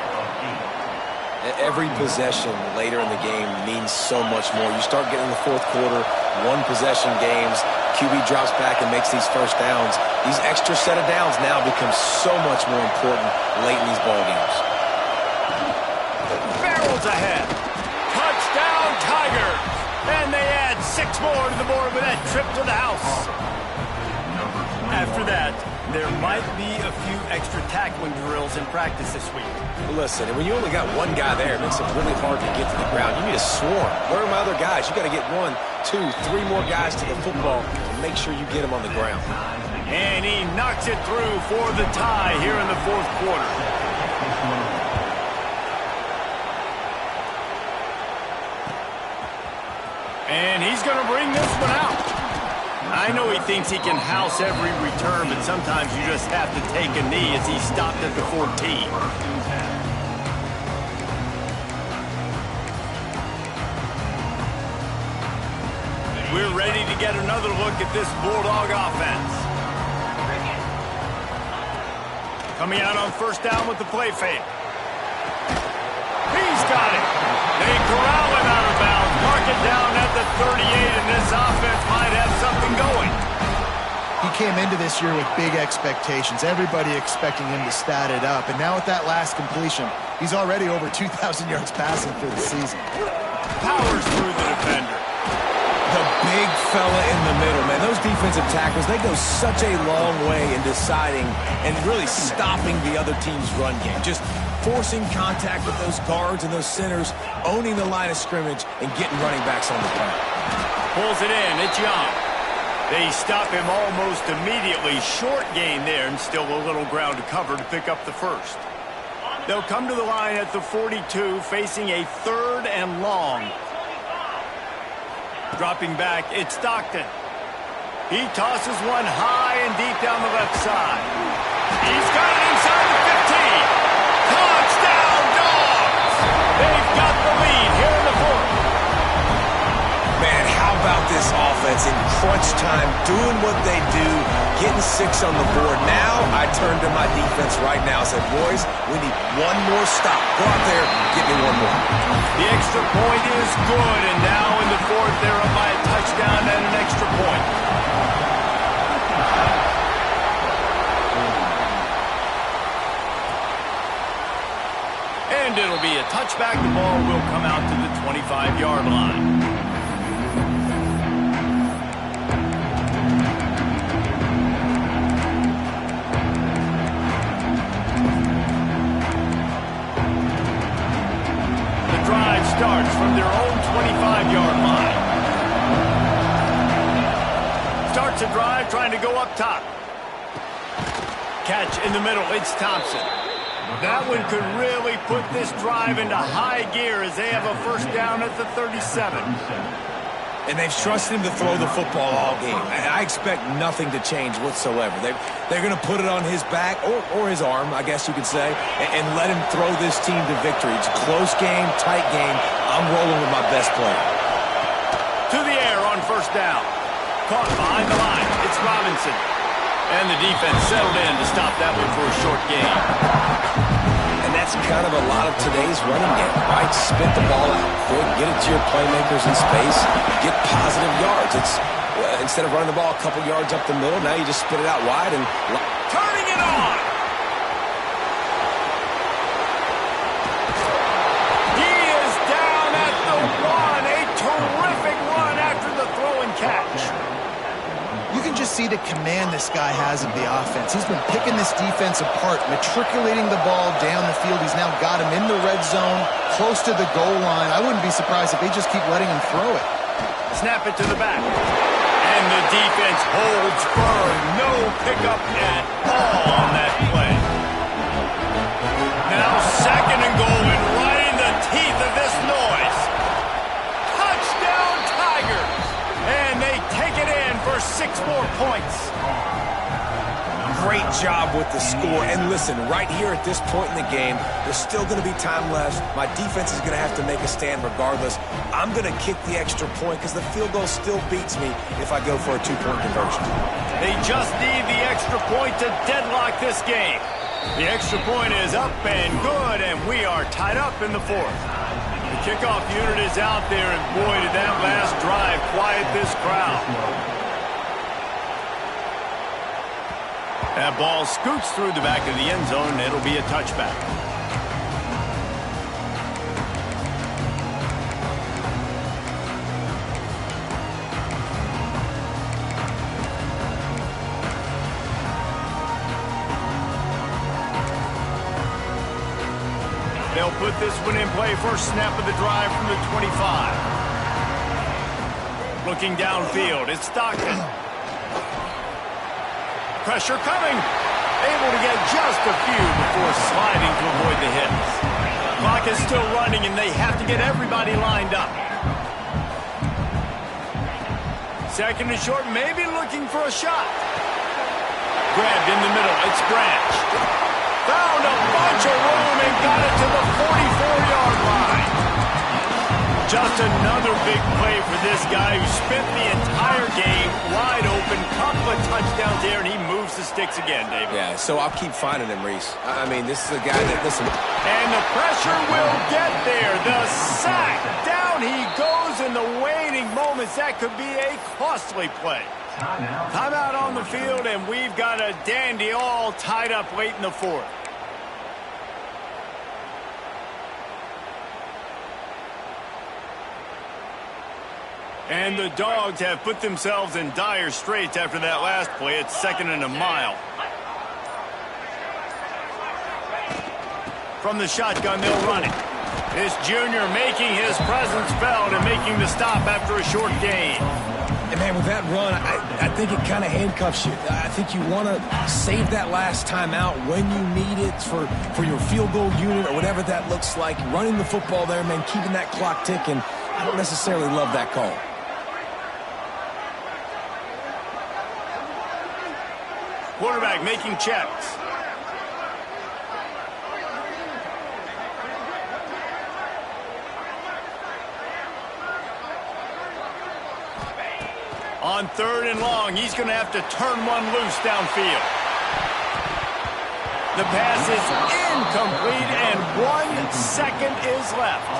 Every possession later in the game means so much more. You start getting in the fourth quarter, one-possession games, QB drops back and makes these first downs. These extra set of downs now become so much more important late in these ball games. Barrels ahead. Touchdown, Tigers. And they add 6 more to the board with that trip to the house. After that, there might be a few extra tackling drills in practice this week. Listen, and when you only got one guy there, it makes it really hard to get to the ground. You need a swarm. Where are my other guys? You got to get 1, 2, 3 more guys to the football and make sure you get them on the ground. And he knocks it through for the tie here in the fourth quarter. And he's going to bring this one out. I know he thinks he can house every return, but sometimes you just have to take a knee as he stopped at the 14. We're ready to get another look at this Bulldog offense. Coming out on first down with the play fake. He's got it. They corral him out of bounds. Mark it down at the 38, and this offense might have something going. He came into this year with big expectations. Everybody expecting him to stat it up. And now with that last completion, he's already over 2,000 yards passing for the season. Powers through the defender. The big fella in the middle, man. Those defensive tackles, they go such a long way in deciding and really stopping the other team's run game. Just forcing contact with those guards and those centers, owning the line of scrimmage, and getting running backs on the ground. Pulls it in. It's Young. They stop him almost immediately. Short gain there, and still a little ground to cover to pick up the first. They'll come to the line at the 42, facing a 3rd and long. Dropping back, it's Stockton. He tosses one high and deep down the left side. He's got it inside the offense in crunch time, doing what they do, getting 6 on the board. Now I turn to my defense right now and say, boys, we need one more stop. Go out there, get me one more. The extra point is good, and now in the fourth, they're up by a touchdown and an extra point. And it'll be a touchback. The ball will come out to the 25-yard line. The drive starts from their own 25-yard line. Starts a drive trying to go up top. Catch in the middle. It's Thompson. That one could really put this drive into high gear as they have a first down at the 37. And they've trusted him to throw the football all game. And I expect nothing to change whatsoever. They're going to put it on his back, or his arm, I guess you could say, and let him throw this team to victory. It's a close game, tight game. I'm rolling with my best player. To the air on first down. Caught behind the line. It's Robinson. And the defense settled in to stop that one for a short gain. And that's kind of a lot of today's running game, right? Spit the ball out quick, get it to your playmakers in space, get positive yards. It's instead of running the ball a couple yards up the middle, now you just spit it out wide and turning it on. He is down at the 1. A terrific run after the throw and catch. You can just see the command this guy has of the offense. He's been picking this defense apart, matriculating the ball down the field. He's now got him in the red zone, close to the goal line. I wouldn't be surprised if they just keep letting him throw it. Snap it to the back. And the defense holds firm. No pickup at all on that play. Now second and goal, and right in the teeth of this noise. Touchdown Tigers! And they take it in for 6 more points. great job with the score. And listen, right here at this point in the game, there's still going to be time left. My defense is going to have to make a stand regardless. I'm going to kick the extra point because the field goal still beats me if I go for a two-point conversion. They just need the extra point to deadlock this game. The extra point is up and good, and we are tied up in the fourth. The kickoff unit is out there, and boy, did that last drive quiet this crowd. That ball scoots through the back of the end zone, and it'll be a touchback. They'll put this one in play. First snap of the drive from the 25. Looking downfield, it's Stockton. Pressure coming. Able to get just a few before sliding to avoid the hits. Clock is still running, and they have to get everybody lined up. Second and short, maybe looking for a shot. Grabbed in the middle, it's Branch. Found a bunch of room and got it to the 44-yard line. Just another big play for this guy who spent the entire game wide open. Couple of touchdowns there, and he moves the sticks again, David. Yeah, so I'll keep finding him, Reese. I mean, this is a guy that, listen. And the pressure will get there. The sack. Down he goes in the waning moments. That could be a costly play. Timeout on the field, and we've got a dandy all tied up late in the fourth. And the Dogs have put themselves in dire straits after that last play. It's second and a mile. From the shotgun, they'll run it. This junior making his presence felt and making the stop after a short gain. And, man, with that run, I think it kind of handcuffs you. I think you want to save that last time out when you need it for your field goal unit or whatever that looks like. Running the football there, man, keeping that clock ticking. I don't necessarily love that call. Quarterback making checks. On 3rd and long, he's going to have to turn one loose downfield. The pass is incomplete, and 1 second is left.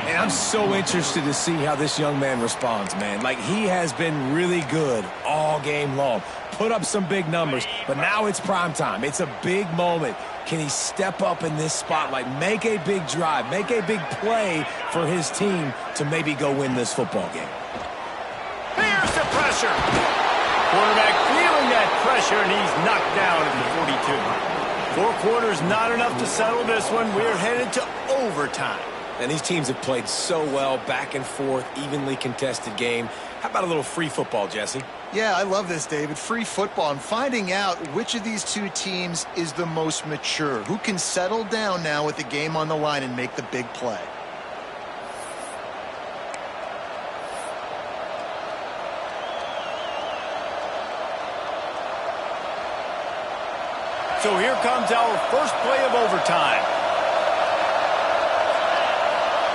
And I'm so interested to see how this young man responds, man. Like, he has been really good all game long. Put up some big numbers, but now it's prime time. It's a big moment. Can he step up in this spotlight, make a big drive, make a big play for his team to maybe go win this football game? Here's the pressure. Quarterback feeling that pressure, and he's knocked down at the 42. 4 quarters not enough to settle this one. We're headed to overtime. And these teams have played so well, back and forth, evenly contested game. How about a little free football, Jesse? Yeah, I love this, David. Free football. I'm finding out which of these two teams is the most mature. Who can settle down now with the game on the line and make the big play? So here comes our first play of overtime.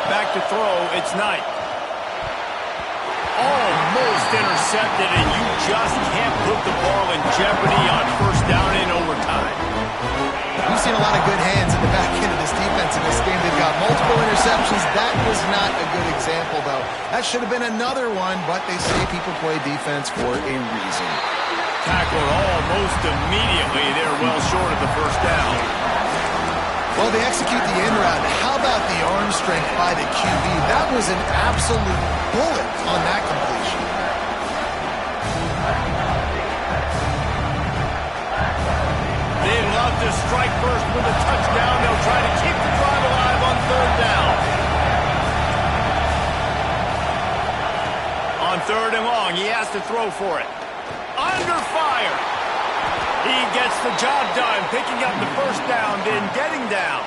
Back to throw, it's Knight. Almost intercepted, and you just can't put the ball in jeopardy on 1st down in overtime. We've seen a lot of good hands in the back end of this defense in this game. They've got multiple interceptions. That was not a good example, though. That should have been another one, but they say people play defense for a reason. Tackled almost immediately. They're well short of the 1st down. Well, they execute the in route. How about the arm strength by the QB? That was an absolute bullet on that completion. They'd love to strike first with a touchdown. They'll try to keep the drive alive on 3rd down. On 3rd and long, he has to throw for it. Under fire. He gets the job done, picking up the 1st down, then getting down.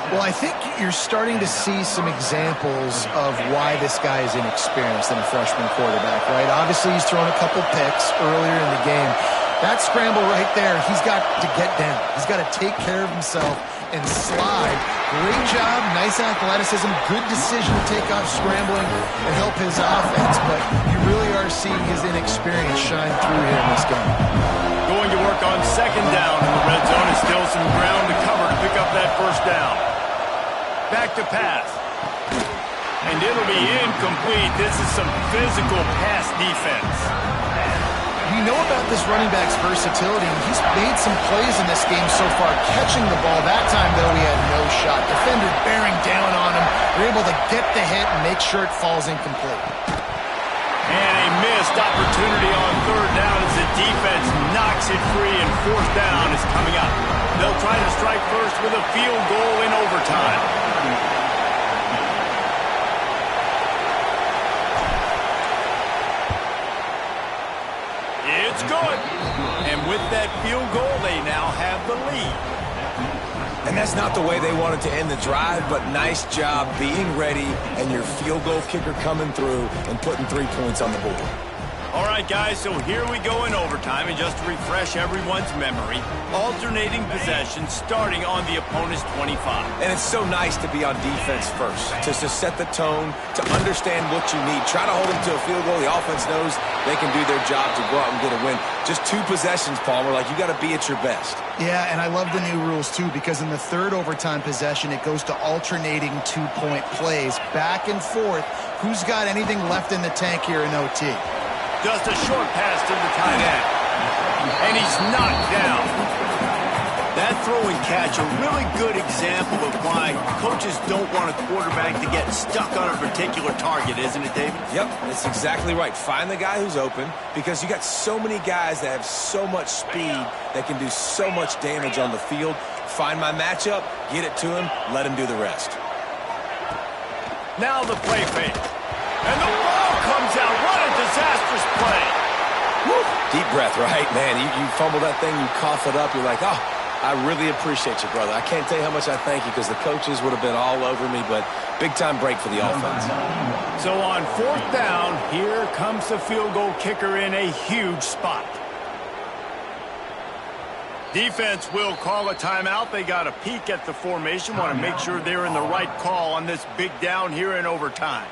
Well, I think you're starting to see some examples of why this guy is inexperienced in a freshman quarterback, right? Obviously, he's thrown a couple picks earlier in the game. That scramble right there, he's got to get down. He's got to take care of himself and slide. Great job, nice athleticism, good decision to take off scrambling and help his offense, but you really are seeing his inexperience shine through here in this game. Going to work on 2nd down in the red zone, and still some ground to cover to pick up that 1st down. Back to pass. And it'll be incomplete. This is some physical pass defense. You know about this running back's versatility. He's made some plays in this game so far, catching the ball. That time, though, he had no shot. Defender bearing down on him. They're able to get the hit and make sure it falls incomplete. And a missed opportunity on 3rd down as the defense knocks it free, and 4th down is coming up. They'll try to strike first with a field goal in overtime. It's good. And with that field goal, they now have the lead. And that's not the way they wanted to end the drive, but nice job being ready and your field goal kicker coming through and putting 3 points on the board. All right, guys, so here we go in overtime, and just to refresh everyone's memory, alternating possession starting on the opponent's 25. And it's so nice to be on defense first, to set the tone, to understand what you need. Try to hold them to a field goal. The offense knows they can do their job to go out and get a win. Just 2 possessions, Palmer, like you got to be at your best. Yeah, and I love the new rules, too, because in the 3rd overtime possession, it goes to alternating 2-point plays, back and forth. Who's got anything left in the tank here in OT? Just a short pass to the tight end. And he's knocked down. That throw and catch, a really good example of why coaches don't want a quarterback to get stuck on a particular target, isn't it, David? Yep, that's exactly right. Find the guy who's open, because you got so many guys that have so much speed that can do so much damage on the field. Find my matchup, get it to him, let him do the rest. Now the play fake. And the ball comes out. What a disastrous play. Woo. Deep breath, right? Man, you fumble that thing, you cough it up, you're like, oh, I really appreciate you, brother. I can't tell you how much I thank you, because the coaches would have been all over me, but big-time break for the offense. So on 4th down, here comes the field goal kicker in a huge spot. Defense will call a timeout. They got a peek at the formation, want to make sure they're in the right call on this big down here in overtime.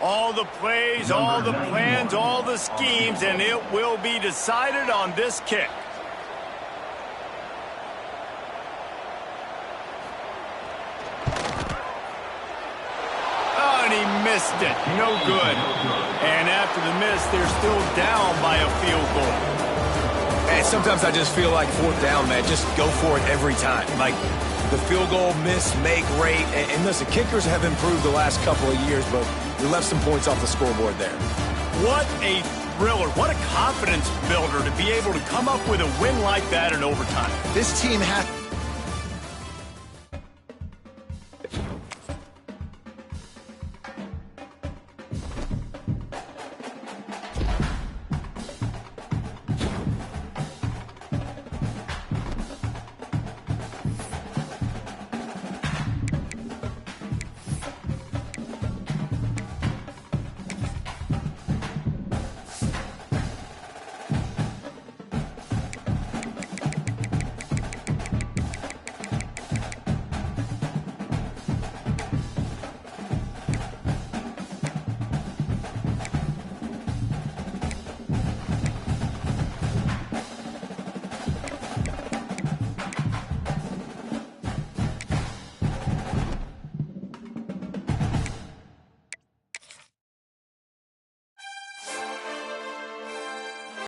All the plays, all the plans, all the schemes, and it will be decided on this kick. Oh, and he missed it. No good. And after the miss, they're still down by a field goal. And sometimes I just feel like fourth down, man, just go for it every time. Like the field goal miss, make rate. And listen, kickers have improved the last couple of years, but we left some points off the scoreboard there. What a thriller. What a confidence builder to be able to come up with a win like that in overtime. This team has